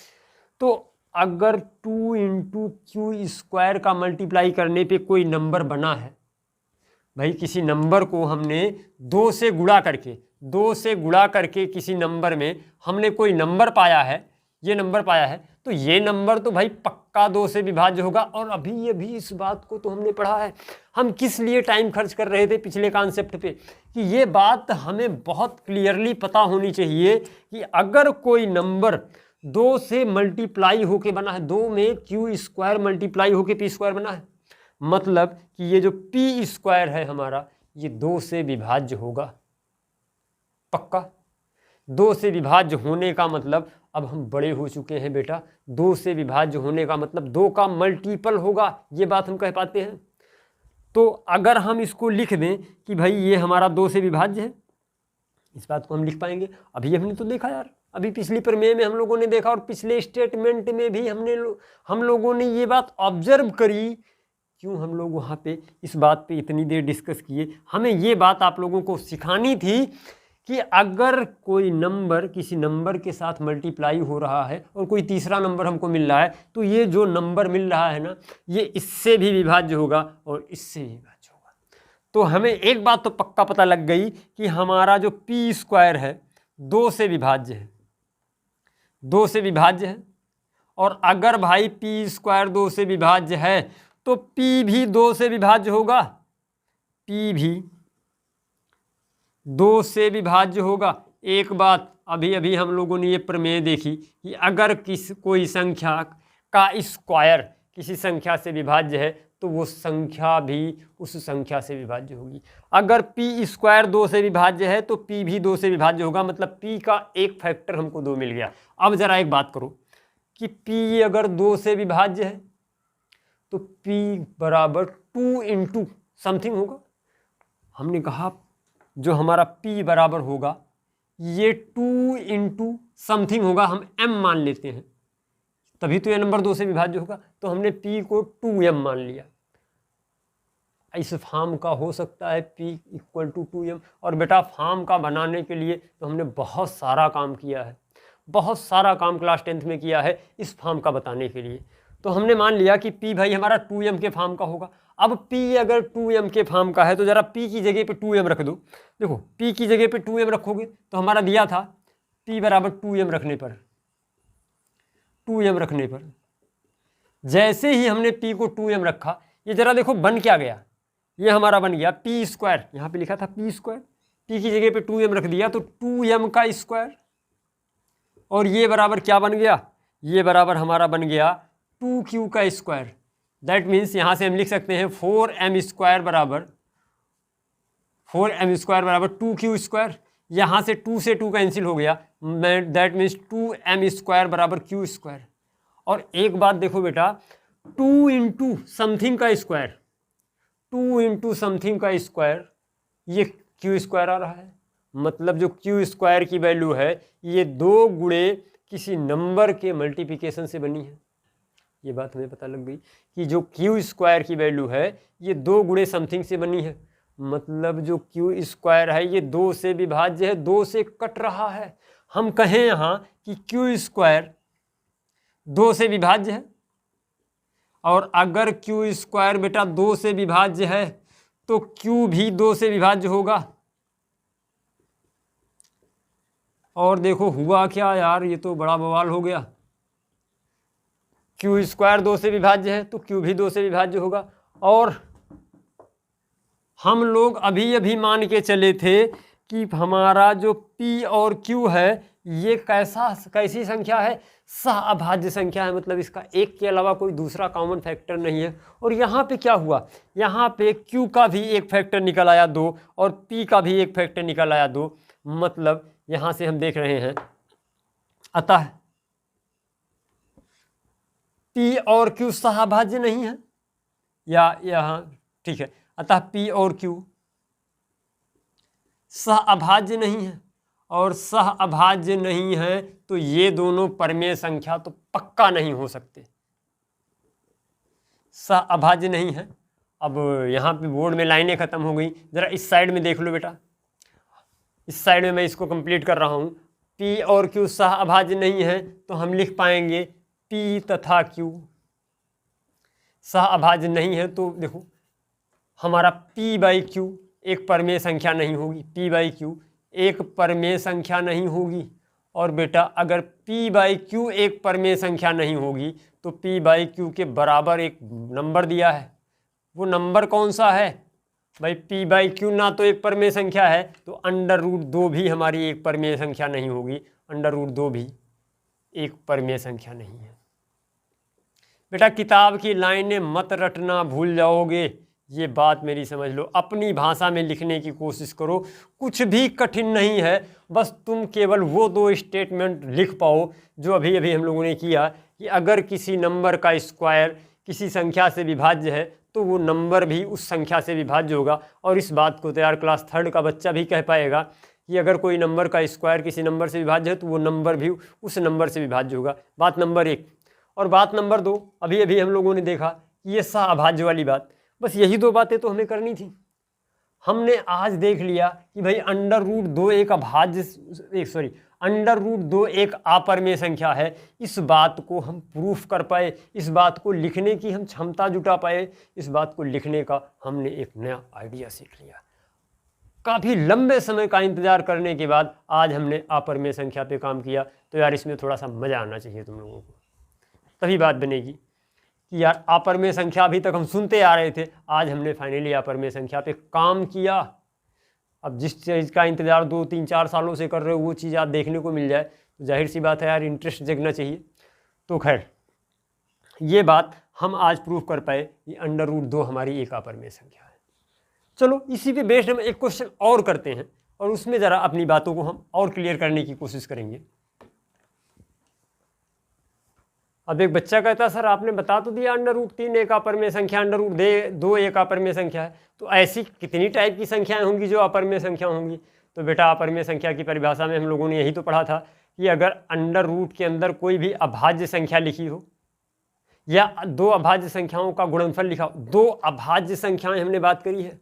तो अगर 2 × q² का मल्टीप्लाई करने पे कोई नंबर बना है, भाई किसी नंबर को हमने 2 से गुणा करके किसी नंबर में हमने कोई नंबर पाया है, ये नंबर पाया है, तो ये नंबर तो भाई पक्का 2 से विभाज्य होगा। और अभी इस बात को तो हमने पढ़ा है। हम किस लिए टाइम खर्च कर रहे थे पिछले कॉन्सेप्ट पे कि ये बात हमें बहुत क्लियरली पता होनी चाहिए कि अगर कोई नंबर 2 से मल्टीप्लाई होके बना है, 2 में क्यू स्क्वायर मल्टीप्लाई होके पी स्क्वायर बना है। मतलब कि ये जो पी स्क्वायर है हमारा, ये 2 से विभाज्य होगा, पक्का। 2 से विभाज्य होने का मतलब, अब हम बड़े हो चुके हैं बेटा, 2 से विभाज्य होने का मतलब 2 का मल्टीपल होगा, ये बात हम कह पाते हैं। तो अगर हम इसको लिख दें कि भाई ये हमारा 2 से विभाज्य है, इस बात को हम लिख पाएंगे। अभी हमने तो देखा यार, अभी पिछली प्रमेय में हम लोगों ने देखा और पिछले स्टेटमेंट में भी हम लोगों ने ये बात ऑब्जर्व करी। क्यों हम लोग वहाँ पे इस बात पे इतनी देर डिस्कस किए? हमें ये बात आप लोगों को सिखानी थी कि अगर कोई नंबर किसी नंबर के साथ मल्टीप्लाई हो रहा है और कोई तीसरा नंबर हमको मिल रहा है, तो ये जो नंबर मिल रहा है ना, ये इससे भी विभाज्य होगा और इससे भी विभाज्य होगा। तो हमें एक बात तो पक्का पता लग गई कि हमारा जो पी स्क्वायर है 2 से विभाज्य है, 2 से विभाज्य है। और अगर भाई पी स्क्वायर 2 से विभाज्य है तो पी भी 2 से विभाज्य होगा, पी भी 2 से विभाज्य होगा। एक बात अभी अभी हम लोगों ने ये प्रमेय देखी कि अगर कोई संख्या का स्क्वायर किसी संख्या से विभाज्य है तो वो संख्या भी उस संख्या से विभाज्य होगी। अगर पी स्क्वायर 2 से विभाज्य है तो पी भी 2 से विभाज्य होगा, मतलब पी का एक फैक्टर हमको 2 मिल गया। अब ज़रा एक बात करो कि पी अगर 2 से विभाज्य है तो P बराबर 2 इंटू समथिंग होगा। हमने कहा जो हमारा P बराबर होगा ये 2 इंटू समथिंग होगा, हम M मान लेते हैं, तभी तो ये नंबर 2 से विभाज्य होगा। तो हमने P को 2M मान लिया। इस फॉर्म का हो सकता है P इक्वल टू 2M। और बेटा फॉर्म का बनाने के लिए तो हमने बहुत सारा काम किया है, बहुत सारा काम क्लास 10th में किया है इस फॉर्म का बताने के लिए। तो हमने मान लिया कि P भाई हमारा 2M के फॉर्म का होगा। अब P अगर 2M के फॉर्म का है तो ज़रा P की जगह पे 2M रख दो। देखो P की जगह पे 2M रखोगे तो हमारा दिया था P बराबर 2M रखने पर, 2M रखने पर जैसे ही हमने P को 2M रखा, ये ज़रा देखो बन क्या गया, ये हमारा बन गया P स्क्वायर। यहाँ पे लिखा था P स्क्वायर, P की जगह पे 2M रख दिया तो 2M का स्क्वायर। और ये बराबर क्या बन गया, ये बराबर हमारा बन गया 2Q का स्क्वायर। दैट मीन्स यहाँ से हम लिख सकते हैं 4M स्क्वायर बराबर 2Q स्क्वायर। यहाँ से 2 से 2 कैंसिल हो गया, दैट मीन्स 2M स्क्वायर बराबर Q स्क्वायर। और एक बात देखो बेटा, 2 इंटू समथिंग का स्क्वायर, 2 इंटू समथिंग का स्क्वायर, ये Q स्क्वायर आ रहा है। मतलब जो Q स्क्वायर की वैल्यू है ये 2 गुणे किसी नंबर के मल्टीप्लिकेशन से बनी है। ये बात हमें पता लग गई कि जो Q स्क्वायर की वैल्यू है ये 2 गुणे समथिंग से बनी है। मतलब जो Q स्क्वायर है ये 2 से विभाज्य है, 2 से कट रहा है। हम कहें यहाँ कि Q स्क्वायर 2 से विभाज्य है, और अगर Q स्क्वायर बेटा 2 से विभाज्य है तो Q भी 2 से विभाज्य होगा। और देखो हुआ क्या यार, ये तो बड़ा बवाल हो गया। Q स्क्वायर 2 से विभाज्य है तो Q भी 2 से विभाज्य होगा। और हम लोग अभी अभी मान के चले थे कि हमारा जो P और Q है ये कैसी संख्या है, सह अभाज्य संख्या है। मतलब इसका एक के अलावा कोई दूसरा कॉमन फैक्टर नहीं है। और यहाँ पे क्या हुआ, यहाँ पे Q का भी एक फैक्टर निकल आया 2 और P का भी एक फैक्टर निकल आया 2। मतलब यहाँ से हम देख रहे हैं, अतः P और Q सहअभाज्य नहीं है, या यहाँ ठीक है, अतः P और Q सहअभाज्य नहीं है। और सहअभाज्य नहीं है तो ये दोनों परमेय संख्या तो पक्का नहीं हो सकते, सहअभाज्य नहीं है। अब यहाँ पे बोर्ड में लाइनें खत्म हो गई, जरा इस साइड में देख लो बेटा, इस साइड में मैं इसको कंप्लीट कर रहा हूँ। P और Q सहअभाज्य नहीं है तो हम लिख पाएंगे P तथा Q सहअभाज्य नहीं है। तो देखो हमारा P बाई Q एक परमेय संख्या नहीं होगी, P बाई Q एक परमेय संख्या नहीं होगी। और बेटा अगर P बाई Q एक परमेय संख्या नहीं होगी तो P बाई Q के बराबर एक नंबर दिया है। वो नंबर कौन सा है भाई? P बाई Q ना तो एक परमेय संख्या है तो अंडर रूट 2 भी हमारी एक परमेय संख्या नहीं होगी, अंडर रूट 2 भी एक परमेय संख्या नहीं है। बेटा किताब की लाइनें मत रटना, भूल जाओगे, ये बात मेरी समझ लो। अपनी भाषा में लिखने की कोशिश करो, कुछ भी कठिन नहीं है, बस तुम केवल वो 2 स्टेटमेंट लिख पाओ जो अभी अभी हम लोगों ने किया कि अगर किसी नंबर का स्क्वायर किसी संख्या से विभाज्य है तो वो नंबर भी उस संख्या से विभाज्य होगा। और इस बात को तो यार क्लास 3rd का बच्चा भी कह पाएगा कि अगर कोई नंबर का स्क्वायर किसी नंबर से विभाज्य है तो वो नंबर भी उस नंबर से विभाज्य होगा। बात नंबर 1। और बात नंबर 2, अभी अभी हम लोगों ने देखा कि ये सहअभाज्य वाली बात। बस यही 2 बातें तो हमें करनी थी। हमने आज देख लिया कि भाई √2 एक √2 एक अपरमेय संख्या है। इस बात को हम प्रूफ कर पाए, इस बात को लिखने की हम क्षमता जुटा पाए, इस बात को लिखने का हमने एक नया आइडिया सीख लिया। काफ़ी लंबे समय का इंतजार करने के बाद आज हमने अपरमेय संख्या पे काम किया। तो यार इसमें थोड़ा सा मज़ा आना चाहिए तुम लोगों को, तभी बात बनेगी कि यार अपरमेय संख्या अभी तक हम सुनते आ रहे थे, आज हमने फाइनली अपरमेय संख्या पे काम किया। अब जिस चीज़ का इंतज़ार 2, 3, 4 सालों से कर रहे हो वो चीज़ आज देखने को मिल जाए तो जाहिर सी बात है यार इंटरेस्ट जगना चाहिए। तो खैर ये बात हम आज प्रूफ कर पाए कि √2 हमारी एक अपरमेय संख्या है। चलो इसी पे बेस्ड हम एक क्वेश्चन और करते हैं और उसमें ज़रा अपनी बातों को हम और क्लियर करने की कोशिश करेंगे। अब एक बच्चा कहता है सर आपने बता तो दिया √3 एक अपरमेय संख्या, √2 एक अपरमेय संख्या है, तो ऐसी कितनी टाइप की संख्याएं होंगी जो अपरमेय संख्या होंगी? तो बेटा अपरमेय संख्या की परिभाषा में हम लोगों ने यही तो पढ़ा था कि अगर √ के अंदर कोई भी अभाज्य संख्या लिखी हो या 2 अभाज्य संख्याओं का गुणनफल लिखा हो। 2 अभाज्य संख्याएं हमने बात करी है,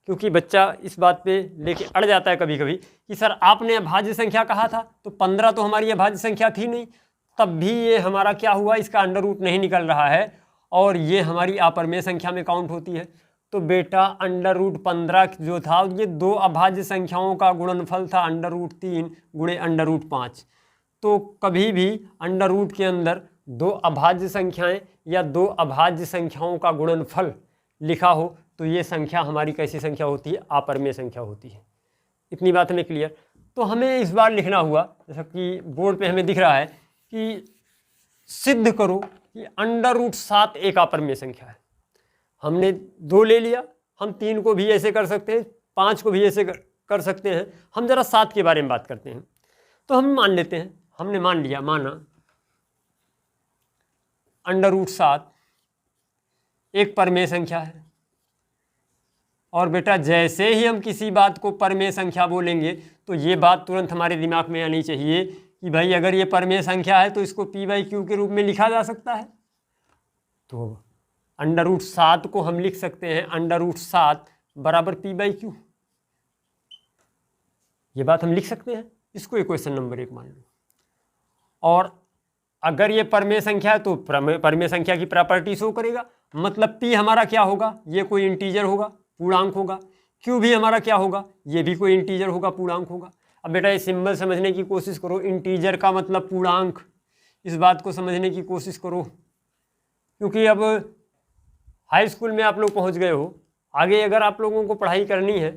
क्योंकि बच्चा इस बात पे लेके अड़ जाता है कभी कभी कि सर आपने अभाज्य संख्या कहा था तो 15 तो हमारी अभाज्य संख्या थी नहीं, तब भी ये हमारा क्या हुआ, इसका √ नहीं निकल रहा है और ये हमारी अपरमेय संख्या में काउंट होती है। तो बेटा √15 जो था ये 2 अभाज्य संख्याओं का गुणनफल था √3 गुणे √5। तो कभी भी √ के अंदर 2 अभाज्य संख्याएं या 2 अभाज्य संख्याओं का गुणनफल लिखा हो तो ये संख्या हमारी कैसी संख्या होती है? अपरमेय संख्या होती है। इतनी बात हमें क्लियर। तो हमें इस बार लिखना हुआ, जैसा कि बोर्ड पे हमें दिख रहा है कि सिद्ध करो कि √7 एक अपरमेय संख्या है। हमने 2 ले लिया, हम 3 को भी ऐसे कर सकते हैं, 5 को भी ऐसे कर सकते हैं। हम जरा 7 के बारे में बात करते हैं। तो हम मान लेते हैं, हमने माना √7 एक परमेय संख्या है। और बेटा जैसे ही हम किसी बात को परमेय संख्या बोलेंगे तो ये बात तुरंत हमारे दिमाग में आनी चाहिए कि भाई अगर ये परमेय संख्या है तो इसको p/q के रूप में लिखा जा सकता है। तो √7 को हम लिख सकते हैं √7 बराबर p/q। ये बात हम लिख सकते हैं, इसको इक्वेशन नंबर 1 मान लो। और अगर ये परमेय संख्या है तो परमेय संख्या की प्रॉपर्टी शो करेगा, मतलब p हमारा क्या होगा, ये कोई इंटीजर होगा, पूर्णांक होगा। q भी हमारा क्या होगा, ये भी कोई इंटीजर होगा, पूर्णांक होगा। अब बेटा ये सिंबल समझने की कोशिश करो, इंटीजर का मतलब पूर्णांक, इस बात को समझने की कोशिश करो, क्योंकि अब हाई स्कूल में आप लोग पहुंच गए हो, आगे अगर आप लोगों को पढ़ाई करनी है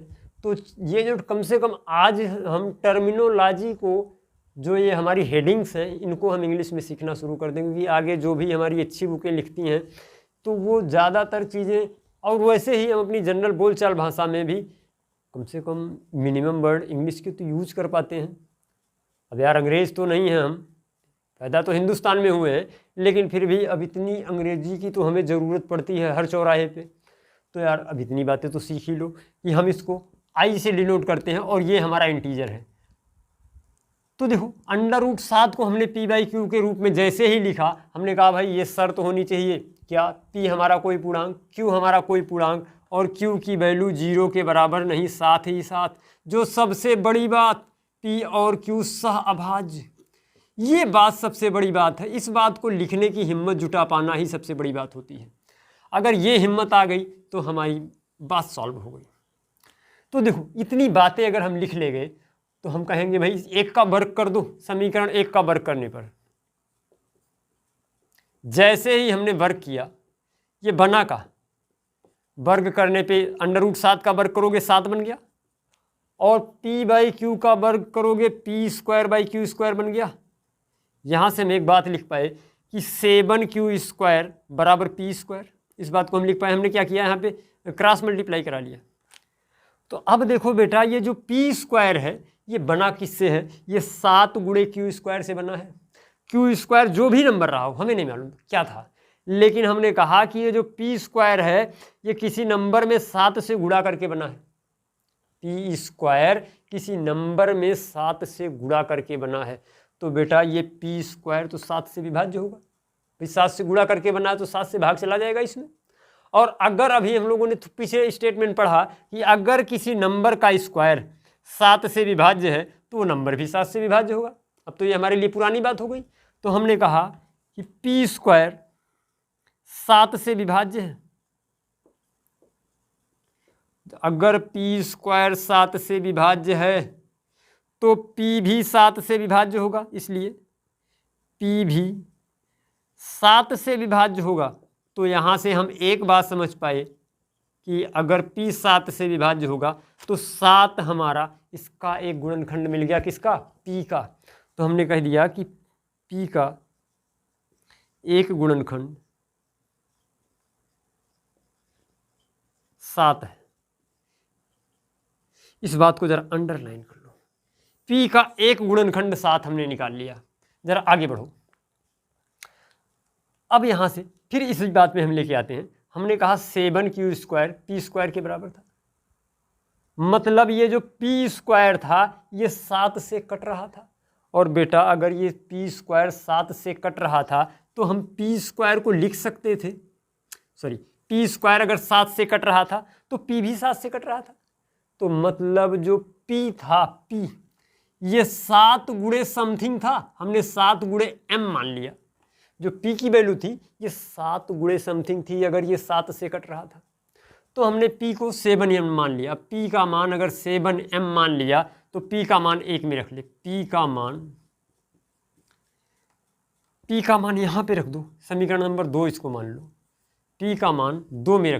तो ये जो कम से कम आज हम टर्मिनोलॉजी को, जो ये हमारी हेडिंग्स हैं, इनको हम इंग्लिश में सीखना शुरू कर देंगे, क्योंकि आगे जो भी हमारी अच्छी बुकें लिखती हैं तो वो ज़्यादातर चीज़ें, और वैसे ही हम अपनी जनरल बोलचाल भाषा में भी कम से कम मिनिमम वर्ड इंग्लिश के तो यूज कर पाते हैं। अब यार अंग्रेज़ तो नहीं हैं हम, पैदा तो हिंदुस्तान में हुए हैं, लेकिन फिर भी अब इतनी अंग्रेजी की तो हमें ज़रूरत पड़ती है हर चौराहे पे। तो यार अब इतनी बातें तो सीख ही लो कि हम इसको आई से डिनोट करते हैं और ये हमारा इंटीजर है। तो देखो √7 को हमने p/q के रूप में जैसे ही लिखा, हमने कहा भाई ये शर्त होनी चाहिए क्या, p हमारा कोई पूर्णांक, q हमारा कोई पूर्णांक और q की वैल्यू 0 के बराबर नहीं, साथ ही साथ जो सबसे बड़ी बात p और q सहअभाज्य, ये बात सबसे बड़ी बात है। इस बात को लिखने की हिम्मत जुटा पाना ही सबसे बड़ी बात होती है। अगर ये हिम्मत आ गई तो हमारी बात सॉल्व हो गई। तो देखो इतनी बातें अगर हम लिख ले गए तो हम कहेंगे भाई 1 का वर्ग कर दो, समीकरण 1 का वर्ग करने पर जैसे ही हमने वर्ग किया, ये बना का वर्ग करने पे √7 का वर्ग करोगे 7 बन गया, और p/q का वर्ग करोगे p² / q² बन गया। यहाँ से हम एक बात लिख पाए कि 7q² बराबर p²। इस बात को हम लिख पाए। हमने क्या किया, यहाँ पे क्रॉस मल्टीप्लाई करा लिया। तो अब देखो बेटा, ये जो p² है ये बना किससे है, ये 7 गुणे q² से बना है। q² जो भी नंबर रहा हो, हमें नहीं मालूम क्या था, लेकिन हमने कहा कि ये जो p² है ये किसी नंबर में 7 से गुणा करके बना है। p² किसी नंबर में 7 से गुणा करके बना है। तो बेटा ये p² तो 7 से विभाज्य होगा। भाई 7 से गुणा करके बना है तो 7 से भाग चला जाएगा इसमें। और अगर अभी हम लोगों ने पीछे स्टेटमेंट पढ़ा कि अगर किसी नंबर का स्क्वायर 7 से विभाज्य है तो वो नंबर भी 7 से विभाज्य होगा। अब तो ये हमारे लिए पुरानी बात हो गई। तो हमने कहा कि p² 7 से विभाज्य है। अगर p² 7 से विभाज्य है तो p भी 7 से विभाज्य होगा, इसलिए p भी 7 से विभाज्य होगा। तो यहाँ से हम एक बात समझ पाए कि अगर p 7 से विभाज्य होगा तो 7 हमारा इसका एक गुणनखंड मिल गया, किसका, p का। तो हमने कह दिया कि p का एक गुणनखंड 7 है। इस बात को जरा अंडरलाइन कर लो, p का एक गुणनखंड 7 हमने निकाल लिया। जरा आगे बढ़ो। अब यहां से फिर इसी बात में हम लेके आते हैं। हमने कहा 7q² p² के बराबर था, मतलब ये जो p² था ये 7 से कट रहा था। और बेटा अगर ये p² 7 से कट रहा था तो हम p² को लिख सकते थे, सॉरी p² अगर 7 से कट रहा था तो p भी 7 से कट रहा था। तो मतलब जो p था, p ये 7 गुणे समथिंग था, हमने 7 गुणे m मान लिया। जो p की वैल्यू थी ये 7 गुणे समथिंग थी अगर ये 7 से कट रहा था। तो हमने p को 7m मान लिया। p का मान अगर 7m मान लिया तो p का मान 1 में रख ले। p का मान यहाँ पे रख दो, समीकरण नंबर 2 इसको मान लो। p का मान 2 में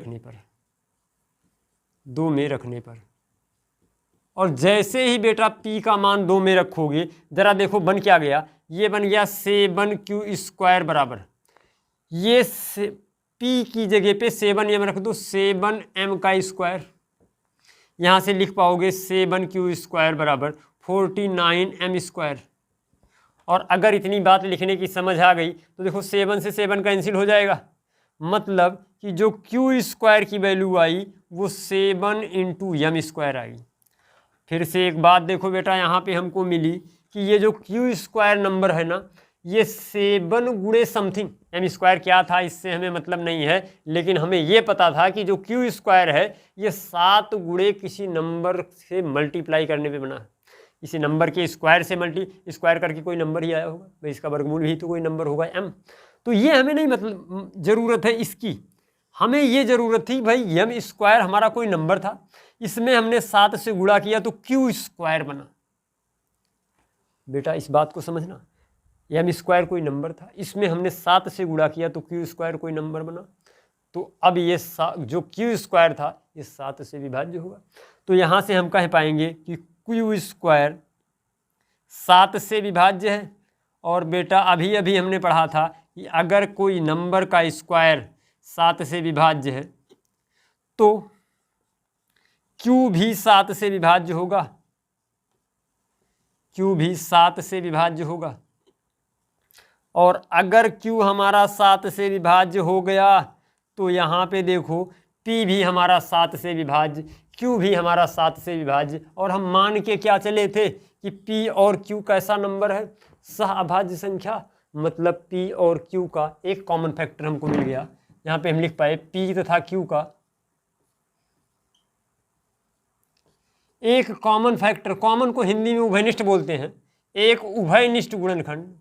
रखने पर और जैसे ही बेटा p का मान 2 में रखोगे, जरा देखो बन क्या गया, ये बन गया 7q² बराबर, ये p की जगह पे 7m रख दो, 7m का स्क्वायर। यहाँ से लिख पाओगे 7q² बराबर 49m²। और अगर इतनी बात लिखने की समझ आ गई तो देखो 7 से 7 कैंसिल हो जाएगा, मतलब कि जो q² की वैल्यू आई वो 7 × m² आई। फिर से एक बात देखो बेटा, यहाँ पे हमको मिली कि ये जो q² नंबर है ना ये 7 गुणे समथिंग, m² क्या था इससे हमें मतलब नहीं है, लेकिन हमें ये पता था कि जो q² है ये 7 गुणे किसी नंबर से मल्टीप्लाई करने पे बना है। इसी नंबर के स्क्वायर से स्क्वायर करके कोई नंबर ही आया होगा, भाई इसका वर्गमूल भी तो कोई नंबर होगा m। तो ये हमें नहीं मतलब ज़रूरत है इसकी, हमें ये ज़रूरत थी भाई m² हमारा कोई नंबर था, इसमें हमने 7 से गुणा किया तो q² बना। बेटा इस बात को समझना, m² कोई नंबर था, इसमें हमने 7 से गुणा किया तो q² कोई नंबर बना। तो अब ये जो q² था ये 7 से विभाज्य होगा। तो यहाँ से हम कह पाएंगे कि q² 7 से विभाज्य है। और बेटा अभी अभी हमने पढ़ा था कि अगर कोई नंबर का स्क्वायर 7 से विभाज्य है तो q भी 7 से विभाज्य होगा, q भी 7 से विभाज्य होगा। और अगर q हमारा 7 से विभाज्य हो गया तो यहाँ पे देखो p भी हमारा 7 से विभाज्य, q भी हमारा 7 से विभाज्य। और हम मान के क्या चले थे कि p और q कैसा नंबर है, सहअभाज्य संख्या, मतलब p और q का एक कॉमन फैक्टर हमको मिल गया। यहाँ पे हम लिख पाए p तथा q का एक कॉमन फैक्टर, कॉमन को हिंदी में उभयनिष्ठ बोलते हैं, एक उभयनिष्ठ गुणनखंड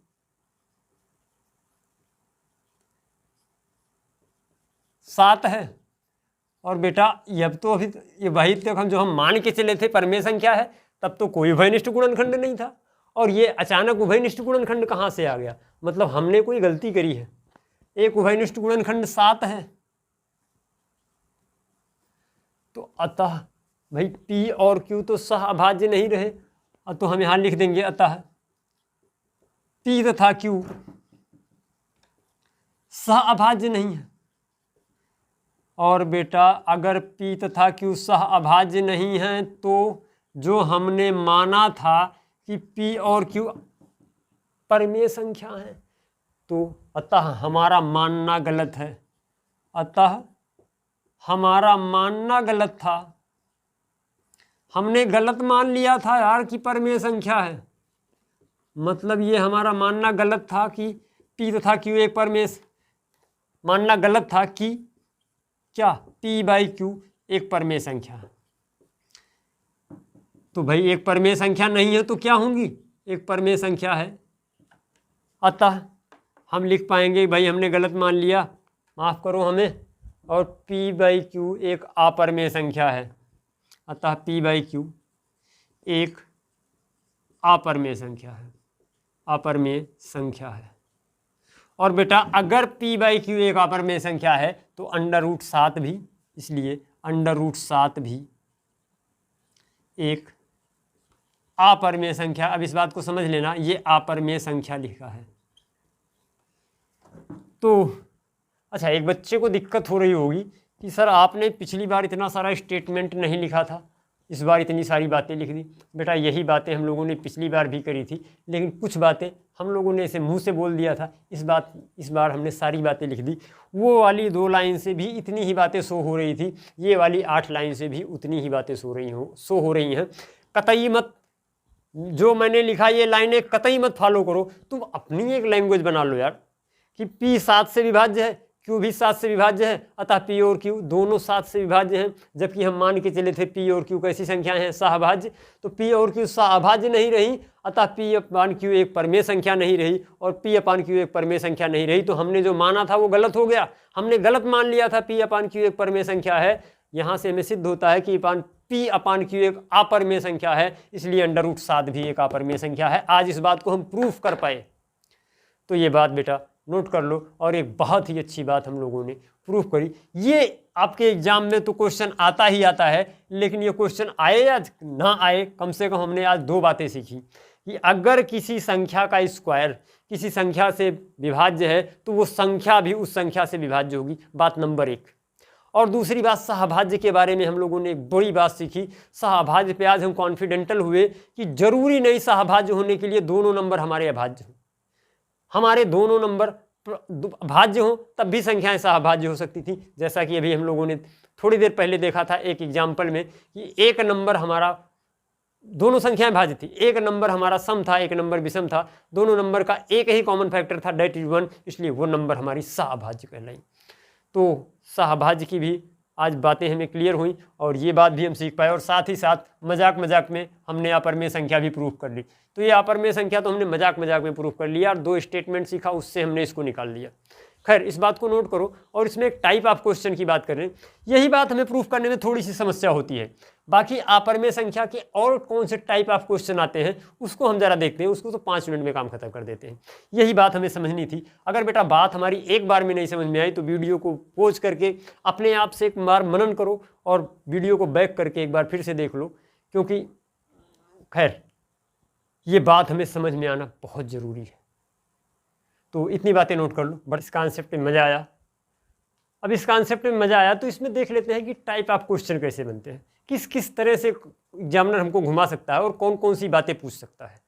7 है। और बेटा अब तो अभी ये वही तक हम जो हम मान के चले थे परमेय संख्या है, तब तो कोई उभयनिष्ठ गुणनखंड नहीं था, और ये अचानक उभयनिष्ठ गुणनखंड कहाँ से आ गया, मतलब हमने कोई गलती करी है। एक उभयनिष्ठ गुणनखंड 7 है, तो अतः भाई p और q तो सहअभाज्य नहीं रहे, तो हम यहाँ लिख देंगे अतः P तथा Q सह अभाज्य नहीं है। और बेटा अगर P तथा Q सह अभाज्य नहीं है तो जो हमने माना था कि P और Q परमेय संख्या है, तो अतः हमारा मानना गलत है। अतः हमारा मानना गलत था। हमने गलत मान लिया था यार कि परमेय संख्या है, मतलब ये हमारा मानना गलत था कि P तथा Q एक परमेय, मानना गलत था कि क्या P/Q एक परमेय संख्या है। तो भाई एक परमेय संख्या नहीं है तो क्या होंगी, एक परमेय संख्या है। अतः हम लिख पाएंगे भाई हमने गलत मान लिया, माफ़ करो हमें, और P/Q एक अपरमेय संख्या है। अतः P/Q एक अपरमेय संख्या है, अपरमेय संख्या है। और बेटा अगर P/Q एक अपरमेय संख्या है तो √7 भी, इसलिए √7 भी एक अपरमेय संख्या। अब इस बात को समझ लेना, ये अपरमेय संख्या लिखा है। तो अच्छा, एक बच्चे को दिक्कत हो रही होगी कि सर आपने पिछली बार इतना सारा स्टेटमेंट नहीं लिखा था, इस बार इतनी सारी बातें लिख दी। बेटा यही बातें हम लोगों ने पिछली बार भी करी थी, लेकिन कुछ बातें हम लोगों ने इसे मुंह से बोल दिया था। इस बार हमने सारी बातें लिख दी। वो वाली 2 लाइन से भी इतनी ही बातें शो हो रही थी, ये वाली 8 लाइन से भी उतनी ही बातें शो हो रही हैं। कतई मत, जो मैंने लिखा ये लाइनें कतई मत फॉलो करो, तुम अपनी एक लैंग्वेज बना लो यार कि P 7 से विभाज्य है, Q भी 7 से विभाज्य है, अतः P और Q दोनों 7 से विभाज्य हैं। जबकि हम मान के चले थे P और Q कैसी संख्याएं हैं, सहअभाज्य। तो P और Q सहअभाज्य नहीं रही, अतः P/Q एक परमेय संख्या नहीं रही, और P/Q एक परमेय संख्या नहीं रही। तो हमने जो माना था वो गलत हो गया, हमने गलत मान लिया था P/Q एक परमेय संख्या है। यहाँ से हमें सिद्ध होता है कि P/Q एक अपरमेय संख्या है, इसलिए √7 भी एक अपरमेय संख्या है। आज इस बात को हम प्रूफ कर पाए। तो ये बात बेटा नोट कर लो, और एक बहुत ही अच्छी बात हम लोगों ने प्रूफ करी। ये आपके एग्जाम में तो क्वेश्चन आता ही आता है, लेकिन ये क्वेश्चन आए या ना आए, कम से कम हमने आज 2 बातें सीखी कि अगर किसी संख्या का स्क्वायर किसी संख्या से विभाज्य है तो वो संख्या भी उस संख्या से विभाज्य होगी, बात नंबर 1। और दूसरी बात, सहअभाज्य के बारे में हम लोगों ने एक बड़ी बात सीखी। सहअभाज्य पे आज हम कॉन्फिडेंटल हुए कि जरूरी नहीं सहअभाज्य होने के लिए दोनों नंबर हमारे अभाज्य हों। हमारे दोनों नंबर भाज्य हो तब भी संख्याएं सहअभाज्य हो सकती थी, जैसा कि अभी हम लोगों ने थोड़ी देर पहले देखा था एक एग्जाम्पल में कि एक नंबर हमारा, दोनों संख्याएं भाज्य थी, एक नंबर हमारा सम था, एक नंबर विषम था, दोनों नंबर का एक ही कॉमन फैक्टर था, दैट इज 1, इसलिए वो नंबर हमारी सहअभाज्य कहलाई। तो सहअभाज्य की भी आज बातें हमें क्लियर हुई, और ये बात भी हम सीख पाए, और साथ ही साथ मजाक मजाक में हमने अपरमेय संख्या भी प्रूफ कर ली। तो ये अपरमेय संख्या तो हमने मजाक मजाक में प्रूफ कर लिया, और 2 स्टेटमेंट सीखा, उससे हमने इसको निकाल लिया। खैर इस बात को नोट करो, और इसमें एक टाइप ऑफ क्वेश्चन की बात कर रहे हैं। यही बात हमें प्रूफ करने में थोड़ी सी समस्या होती है। बाकी अपरमेय संख्या के और कौन से टाइप ऑफ क्वेश्चन आते हैं उसको हम जरा देखते हैं, उसको तो 5 मिनट में काम खत्म कर देते हैं। यही बात हमें समझनी थी। अगर बेटा बात हमारी एक बार में नहीं समझ में आई तो वीडियो को पॉज करके अपने आप से एक बार मनन करो, और वीडियो को बैक करके एक बार फिर से देख लो, क्योंकि खैर ये बात हमें समझ में आना बहुत ज़रूरी है। तो इतनी बातें नोट कर लो। बट इस कॉन्सेप्ट में मज़ा आया। अब इस कॉन्सेप्ट में मज़ा आया तो इसमें देख लेते हैं कि टाइप ऑफ क्वेश्चन कैसे बनते हैं, किस किस तरह से एग्जामिनर हमको घुमा सकता है और कौन कौन सी बातें पूछ सकता है।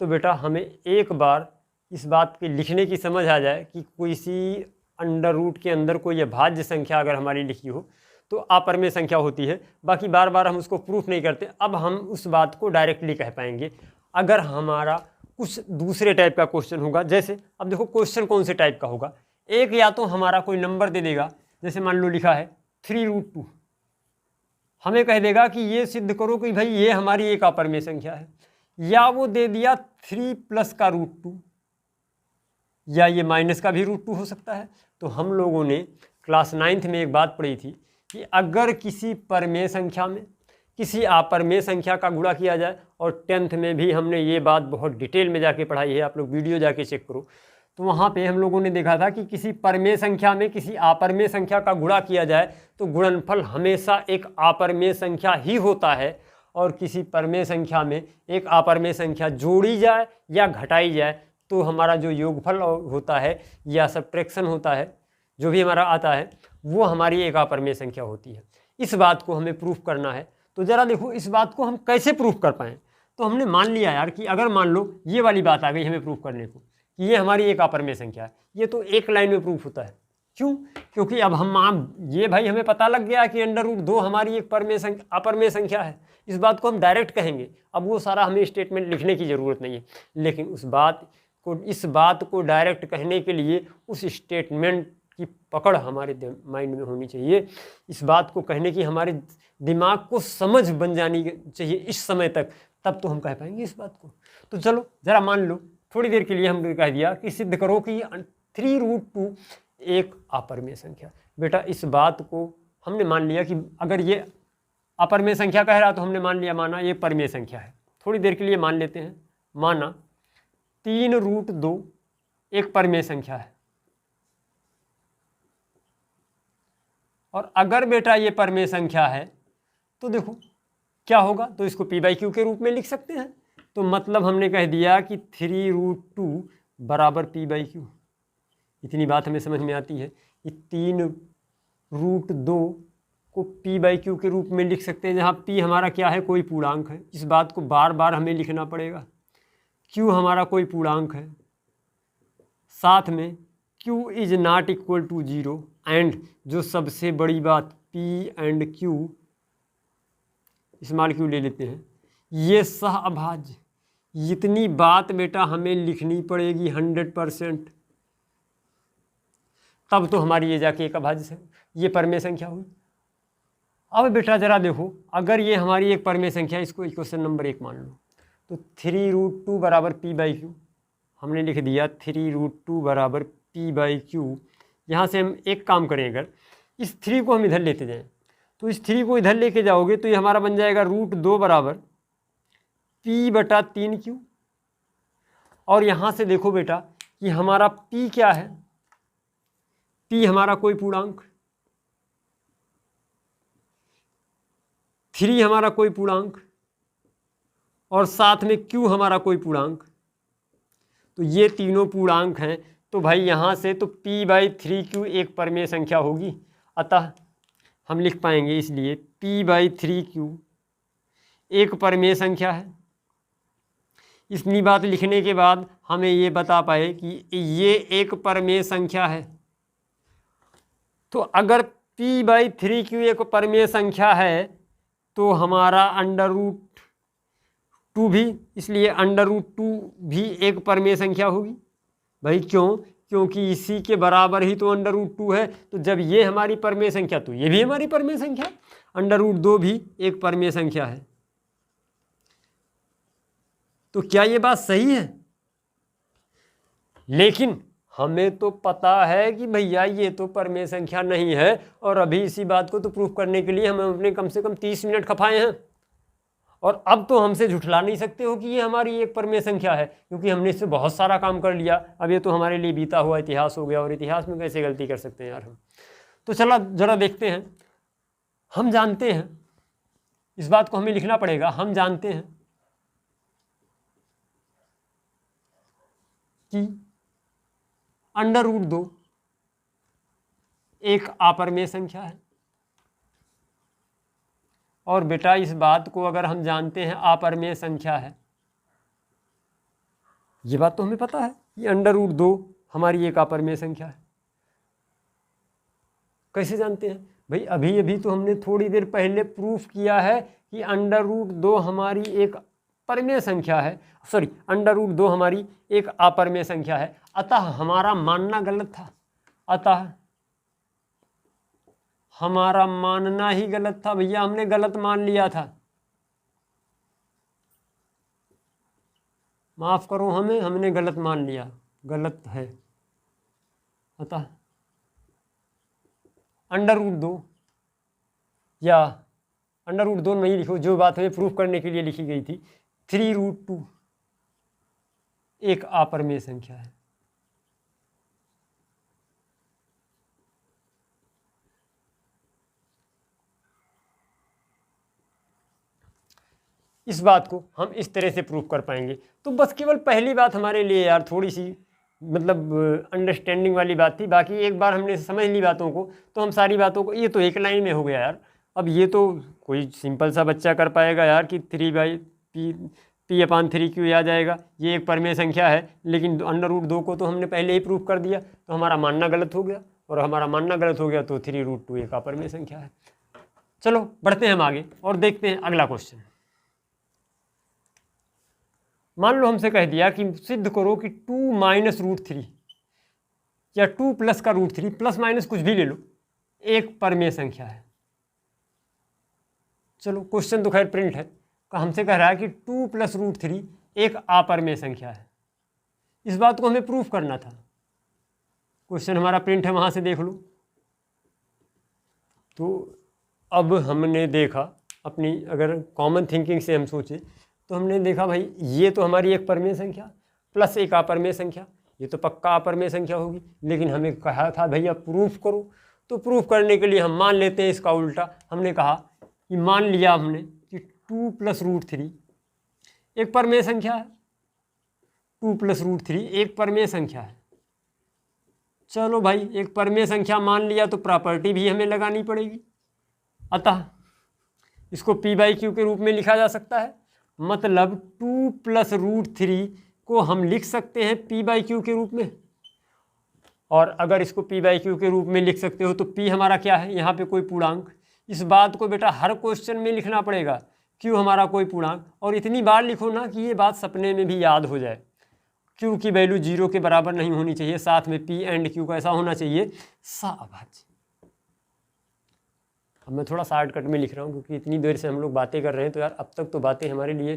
तो बेटा हमें एक बार इस बात के लिखने की समझ आ जाए कि किसी अंडर रूट के अंदर कोई अभाज्य संख्या अगर हमारी लिखी हो तो अपरमेय संख्या होती है। बाकी बार बार हम उसको प्रूफ नहीं करते। अब हम उस बात को डायरेक्टली कह पाएंगे अगर हमारा कुछ दूसरे टाइप का क्वेश्चन होगा। जैसे अब देखो क्वेश्चन कौन से टाइप का होगा, एक या तो हमारा कोई नंबर दे देगा, जैसे मान लो लिखा है 3√2, हमें कह देगा कि ये सिद्ध करो कि भाई ये हमारी एक अपरमेय संख्या है, या वो दे दिया 3 प्लस का √2, या ये माइनस का भी √2 हो सकता है। तो हम लोगों ने क्लास 9th में एक बात पढ़ी थी कि अगर किसी परमेय संख्या में किसी अपरमेय संख्या का गुणा किया जाए, और 10th में भी हमने ये बात बहुत डिटेल में जाके पढ़ाई है, आप लोग वीडियो जाके चेक करो। तो वहाँ पे हम लोगों ने देखा था कि किसी परमेय संख्या में किसी अपरमेय संख्या का गुणा किया जाए तो गुणनफल हमेशा एक अपरमेय संख्या ही होता है, और किसी परमेय संख्या में एक अपरमेय संख्या जोड़ी जाए या घटाई जाए तो हमारा जो योगफल होता है या सब्ट्रैक्शन होता है, जो भी हमारा आता है, वो हमारी एक अपरिमेय संख्या होती है। इस बात को हमें प्रूफ करना है। तो ज़रा देखो इस बात को हम कैसे प्रूफ कर पाएँ। तो हमने मान लिया यार कि अगर मान लो ये वाली बात आ गई हमें प्रूफ करने को कि ये हमारी एक अपरिमेय संख्या है, ये तो एक लाइन में प्रूफ होता है। क्यों? क्योंकि अब ये भाई हमें पता लग गया कि √2 हमारी एक अपरिमेय संख्या है। इस बात को हम डायरेक्ट कहेंगे। अब वो सारा हमें स्टेटमेंट लिखने की ज़रूरत नहीं है, लेकिन इस बात को डायरेक्ट कहने के लिए उस स्टेटमेंट की पकड़ हमारे माइंड में होनी चाहिए। इस बात को कहने की हमारे दिमाग को समझ बन जानी चाहिए इस समय तक, तब तो हम कह पाएंगे इस बात को। तो चलो ज़रा मान लो, थोड़ी देर के लिए हमने कह दिया कि सिद्ध करो कि 3√2 एक अपरिमेय संख्या। बेटा इस बात को हमने मान लिया कि अगर ये अपरिमेय संख्या कह रहा तो हमने माना ये परिमेय संख्या है। थोड़ी देर के लिए मान लेते हैं, माना 3√2 एक परिमेय संख्या है। और अगर बेटा ये परिमेय संख्या है तो देखो क्या होगा, तो इसको p/q के रूप में लिख सकते हैं। तो मतलब हमने कह दिया कि 3√2 बराबर p/q। इतनी बात हमें समझ में आती है कि 3√2 को p/q के रूप में लिख सकते हैं, जहाँ p हमारा क्या है, कोई पूर्णांक है। इस बात को बार बार हमें लिखना पड़ेगा। q हमारा कोई पूर्णांक है, साथ में q is not equal to 0 and जो सबसे बड़ी बात p and q, small q ले लेते हैं, ये सह अभाज्य। इतनी बात बेटा हमें लिखनी पड़ेगी 100%, तब तो हमारी ये जाके एक अभाज्य ये परिमेय संख्या हुई। अब बेटा जरा देखो, अगर ये हमारी एक परिमेय संख्या, इसको इक्वेशन नंबर 1 मान लो, तो 3√2 बराबर p/q हमने लिख दिया। 3√2 बराबर p/q। यहाँ से हम एक काम करें, अगर इस 3 को हम इधर लेते जाएं, तो इस 3 को इधर लेके जाओगे तो ये हमारा बन जाएगा √2 बराबर p/3q। और यहाँ से देखो बेटा कि हमारा p क्या है, p हमारा कोई पूर्णांक, 3 हमारा कोई पूर्णांक, और साथ में q हमारा कोई पूर्णांक। तो ये तीनों पूर्णांक हैं। तो भाई यहाँ से तो p/3q एक परिमेय संख्या होगी, अतः हम लिख पाएंगे, इसलिए p/3q एक परिमेय संख्या है। इतनी बात लिखने के बाद हमें ये बता पाए कि ये एक परिमेय संख्या है। तो अगर p/3q एक परिमेय संख्या है तो हमारा √2 भी, इसलिए √2 भी एक परिमेय संख्या होगी। भाई क्यों? क्योंकि इसी के बराबर ही तो √2 है। तो जब ये हमारी परिमेय संख्या तो ये भी हमारी परिमेय संख्या, √2 भी एक परिमेय संख्या है। तो क्या ये बात सही है? लेकिन हमें तो पता है कि भैया ये तो परिमेय संख्या नहीं है, और अभी इसी बात को तो प्रूफ करने के लिए हमें अपने कम से कम 30 मिनट खपाए हैं। और अब तो हमसे झुठला नहीं सकते हो कि ये हमारी एक परिमेय संख्या है, क्योंकि हमने इससे बहुत सारा काम कर लिया। अब ये तो हमारे लिए बीता हुआ इतिहास हो गया, और इतिहास में कैसे गलती कर सकते हैं यार हम। तो चला जरा देखते हैं। हम जानते हैं, इस बात को हमें लिखना पड़ेगा, हम जानते हैं कि √2 एक अपरिमेय संख्या है। और बेटा इस बात को अगर हम जानते हैं अपरिमेय संख्या है, ये बात तो हमें पता है कि √2 हमारी एक अपरिमेय संख्या है। कैसे जानते हैं भाई? अभी अभी तो हमने थोड़ी देर पहले प्रूफ किया है कि √2 हमारी एक परिमेय संख्या है, सॉरी √2 हमारी एक अपरिमेय संख्या है। अतः हमारा मानना गलत था, अतः हमारा मानना ही गलत था भैया, हमने गलत मान लिया था। माफ करो हमें, हमने गलत मान लिया, गलत है। अतः √2 या √2 नहीं लिखो, जो बात हमें प्रूफ करने के लिए लिखी गई थी, 3√2 एक अपरिमेय संख्या है। इस बात को हम इस तरह से प्रूफ कर पाएंगे। तो बस केवल पहली बात हमारे लिए यार थोड़ी सी मतलब अंडरस्टैंडिंग वाली बात थी, बाकी एक बार हमने समझ ली बातों को तो हम सारी बातों को, ये तो एक लाइन में हो गया यार। अब ये तो कोई सिंपल सा बच्चा कर पाएगा यार कि 3/p/3 क्यों आ जाएगा, ये एक परमेय संख्या है, लेकिन √2 को तो हमने पहले ही प्रूफ कर दिया, तो हमारा मानना गलत हो गया, और हमारा मानना गलत हो गया तो 3√2 एक अपरमेय संख्या है। चलो बढ़ते हैं हम आगे और देखते हैं अगला क्वेश्चन। मान लो हमसे कह दिया कि सिद्ध करो कि 2 - √3 या 2 प्लस का √3 प्लस माइनस कुछ भी ले लो, एक परमेय संख्या है। चलो क्वेश्चन तो खैर प्रिंट है, हमसे कह रहा है कि 2 + √3 एक अपरमेय संख्या है। इस बात को हमें प्रूफ करना था। क्वेश्चन हमारा प्रिंट है, वहाँ से देख लो। तो अब हमने देखा, अपनी अगर कॉमन थिंकिंग से हम सोचें तो हमने देखा भाई ये तो हमारी एक परमेय संख्या प्लस एक अपरमेय संख्या, ये तो पक्का अपरमेय संख्या होगी, लेकिन हमें कहा था भैया प्रूफ करो। तो प्रूफ करने के लिए हम मान लेते हैं इसका उल्टा। हमने कहा कि मान लिया हमने कि 2 + √3 एक परमेय संख्या है, 2 + √3 एक परमेय संख्या है। चलो भाई एक परमेय संख्या मान लिया तो प्रॉपर्टी भी हमें लगानी पड़ेगी, अतः इसको p/q के रूप में लिखा जा सकता है। मतलब 2 + √3 को हम लिख सकते हैं p/q के रूप में। और अगर इसको p/q के रूप में लिख सकते हो तो p हमारा क्या है, यहाँ पे कोई पूर्णांक। इस बात को बेटा हर क्वेश्चन में लिखना पड़ेगा, q हमारा कोई पूर्णांक, और इतनी बार लिखो ना कि ये बात सपने में भी याद हो जाए। q की वैल्यू 0 के बराबर नहीं होनी चाहिए, साथ में p एंड q कैसा होना चाहिए, सअभाज्य। अब मैं थोड़ा शॉर्टकट में लिख रहा हूँ क्योंकि इतनी देर से हम लोग बातें कर रहे हैं, तो यार अब तक तो बातें हमारे लिए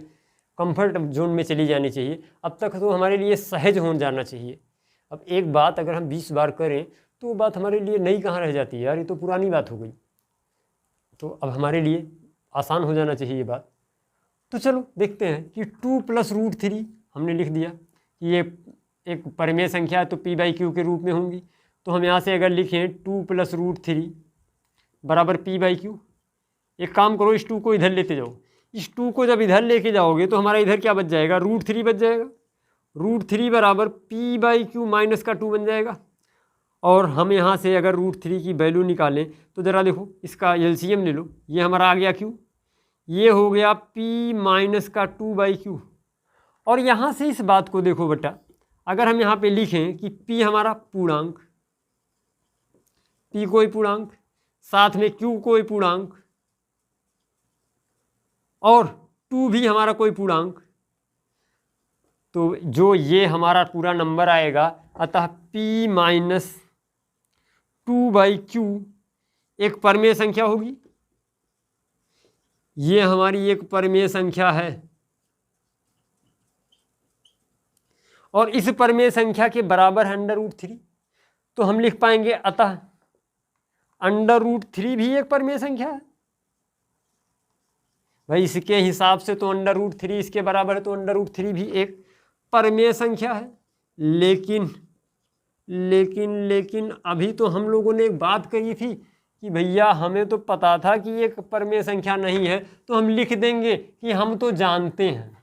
कंफर्ट जोन में चली जानी चाहिए, अब तक तो हमारे लिए सहज हो जाना चाहिए। अब एक बात अगर हम 20 बार करें तो वो बात हमारे लिए नई कहाँ रह जाती है यार, ये तो पुरानी बात हो गई। तो अब हमारे लिए आसान हो जाना चाहिए ये बात। तो चलो देखते हैं कि 2 + √3 हमने लिख दिया कि ये एक परमेय संख्या है तो p/q के रूप में होंगी। तो हम यहाँ से अगर लिखें 2 + √3 बराबर p/q, एक काम करो इस 2 को इधर लेते जाओ। इस 2 को जब इधर लेके जाओगे तो हमारा इधर क्या बच जाएगा, √3 बच जाएगा। √3 बराबर p/q माइनस का 2 बन जाएगा। और हम यहाँ से अगर √3 की वैल्यू निकालें तो ज़रा देखो इसका एलसीएम ले लो, ये हमारा आ गया q, ये हो गया p माइनस का 2/q। और यहाँ से इस बात को देखो बेटा, अगर हम यहाँ पे लिखें कि p हमारा पूर्णांक, p कोई पूर्णांक, साथ में q कोई पूर्णांक, और 2 भी हमारा कोई पूर्णांक, तो जो ये हमारा पूरा नंबर आएगा, अतः p माइनस 2/q एक परमेय संख्या होगी। ये हमारी एक परमेय संख्या है, और इस परमेय संख्या के बराबर है √3। तो हम लिख पाएंगे अतः √3 भी एक परमेय संख्या है। भाई इसके हिसाब से तो √3 इसके बराबर है, तो √3 भी एक परमेय संख्या है। लेकिन लेकिन लेकिन अभी तो हम लोगों ने एक बात कही थी कि भैया हमें तो पता था कि एक परमेय संख्या नहीं है, तो हम लिख देंगे कि हम तो जानते हैं।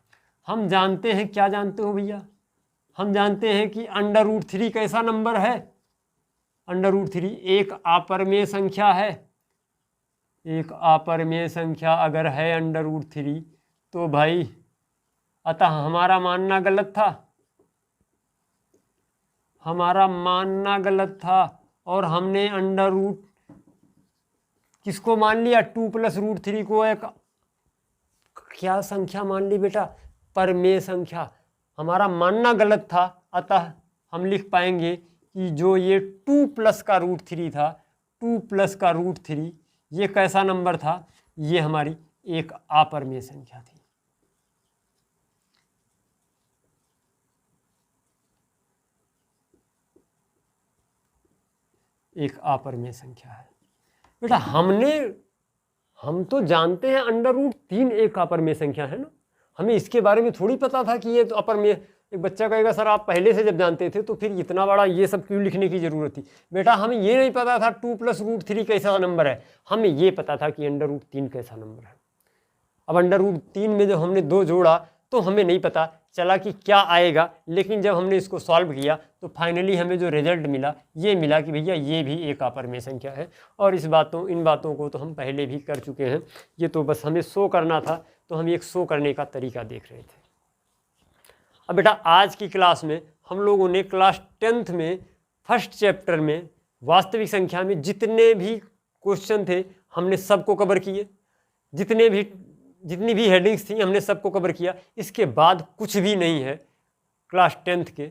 हम जानते हैं, क्या जानते हो भैया, हम जानते हैं कि √3 कैसा नंबर है, √3 एक अपरमेय संख्या है। एक अपरमेय संख्या अगर है √3 तो भाई अतः हमारा मानना गलत था, हमारा मानना गलत था। और हमने किसको मान लिया, 2 + √3 को एक क्या संख्या मान ली बेटा, परमेय संख्या। हमारा मानना गलत था, अतः हम लिख पाएंगे कि जो ये 2 + का √3 था, 2 + का √3 ये कैसा नंबर था, ये हमारी एक अपरमेय संख्या थी। एक अपरमेय संख्या है बेटा। हम तो जानते हैं √3 एक अपरमेय संख्या है ना, हमें इसके बारे में थोड़ी पता था कि ये तो अपरमेय। एक बच्चा कहेगा सर आप पहले से जब जानते थे तो फिर इतना बड़ा ये सब क्यों लिखने की जरूरत थी। बेटा हमें ये नहीं पता था 2 + √3 कैसा नंबर है, हमें ये पता था कि √3 कैसा नंबर है। अब √3 में जब हमने 2 जोड़ा तो हमें नहीं पता चला कि क्या आएगा, लेकिन जब हमने इसको सॉल्व किया तो फाइनली हमें जो रिजल्ट मिला ये मिला कि भैया ये भी एक अपरिमेय संख्या है। और इन बातों को तो हम पहले भी कर चुके हैं, ये तो बस हमें शो करना था, तो हम एक शो करने का तरीका देख रहे थे। अब बेटा आज की क्लास में हम लोगों ने क्लास 10th में फर्स्ट चैप्टर में वास्तविक संख्या में जितने भी क्वेश्चन थे हमने सबको कवर किए, जितनी भी हेडिंग्स थी हमने सबको कवर किया। इसके बाद कुछ भी नहीं है क्लास 10th के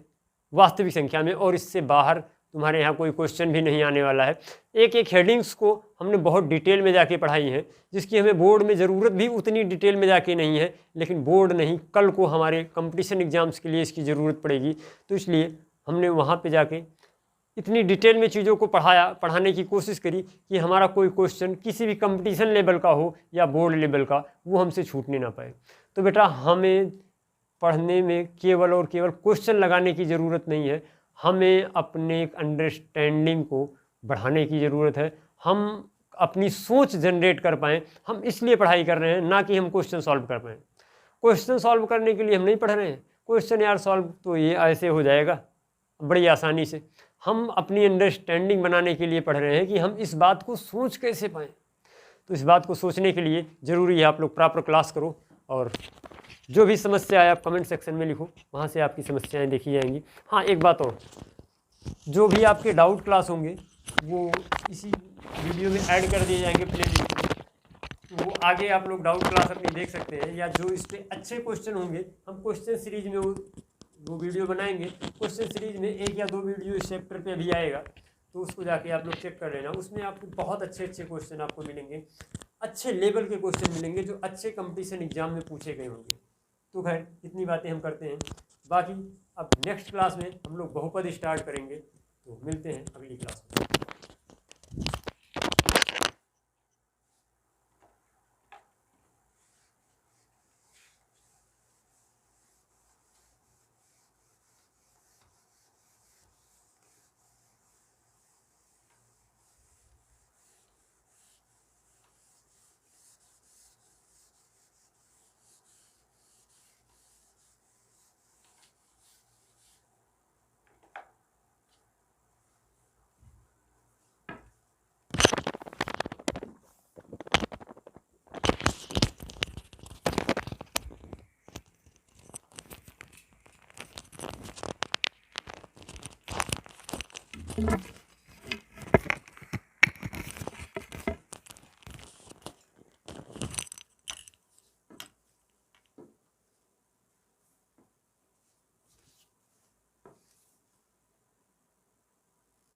वास्तविक संख्या में, और इससे बाहर तुम्हारे यहाँ कोई क्वेश्चन भी नहीं आने वाला है। एक एक हेडिंग्स को हमने बहुत डिटेल में जाके पढ़ाई है, जिसकी हमें बोर्ड में ज़रूरत भी उतनी डिटेल में जाके नहीं है, लेकिन बोर्ड नहीं, कल को हमारे कंपटीशन एग्जाम्स के लिए इसकी ज़रूरत पड़ेगी, तो इसलिए हमने वहाँ पे जाके इतनी डिटेल में चीज़ों को पढ़ाने की कोशिश करी कि हमारा कोई क्वेश्चन किसी भी कंपटीशन लेवल का हो या बोर्ड लेवल का, वो हमसे छूटने ना पाए। तो बेटा हमें पढ़ने में केवल और केवल क्वेश्चन लगाने की ज़रूरत नहीं है, हमें अपने अंडरस्टैंडिंग को बढ़ाने की ज़रूरत है, हम अपनी सोच जनरेट कर पाएँ, हम इसलिए पढ़ाई कर रहे हैं, ना कि हम क्वेश्चन सॉल्व कर पाएँ। क्वेश्चन सॉल्व करने के लिए हम नहीं पढ़ रहे हैं, क्वेश्चन यार सॉल्व तो ये ऐसे हो जाएगा बड़ी आसानी से। हम अपनी अंडरस्टैंडिंग बनाने के लिए पढ़ रहे हैं कि हम इस बात को सोच कैसे पाएँ। तो इस बात को सोचने के लिए ज़रूरी है आप लोग प्रॉपर क्लास करो, और जो भी समस्या है आप कमेंट सेक्शन में लिखो, वहाँ से आपकी समस्याएं देखी जाएंगी। हाँ एक बात और, जो भी आपके डाउट क्लास होंगे वो इसी वीडियो में ऐड कर दिए जाएंगे प्लेलिस्ट में, तो वो आगे आप लोग डाउट क्लास अपनी देख सकते हैं। या जो इस पर अच्छे क्वेश्चन होंगे हम क्वेश्चन सीरीज में वो वीडियो बनाएंगे। क्वेश्चन सीरीज में 1 या 2 वीडियो इस चैप्टर पे भी आएगा, तो उसको जाके आप लोग चेक कर लेना। उसमें आपको बहुत अच्छे क्वेश्चन आपको मिलेंगे, अच्छे लेवल के क्वेश्चन मिलेंगे जो अच्छे कंपटीशन एग्जाम में पूछे गए होंगे। तो खैर इतनी बातें हम करते हैं, बाकी अब नेक्स्ट क्लास में हम लोग बहुपद स्टार्ट करेंगे, तो मिलते हैं अगली क्लास में।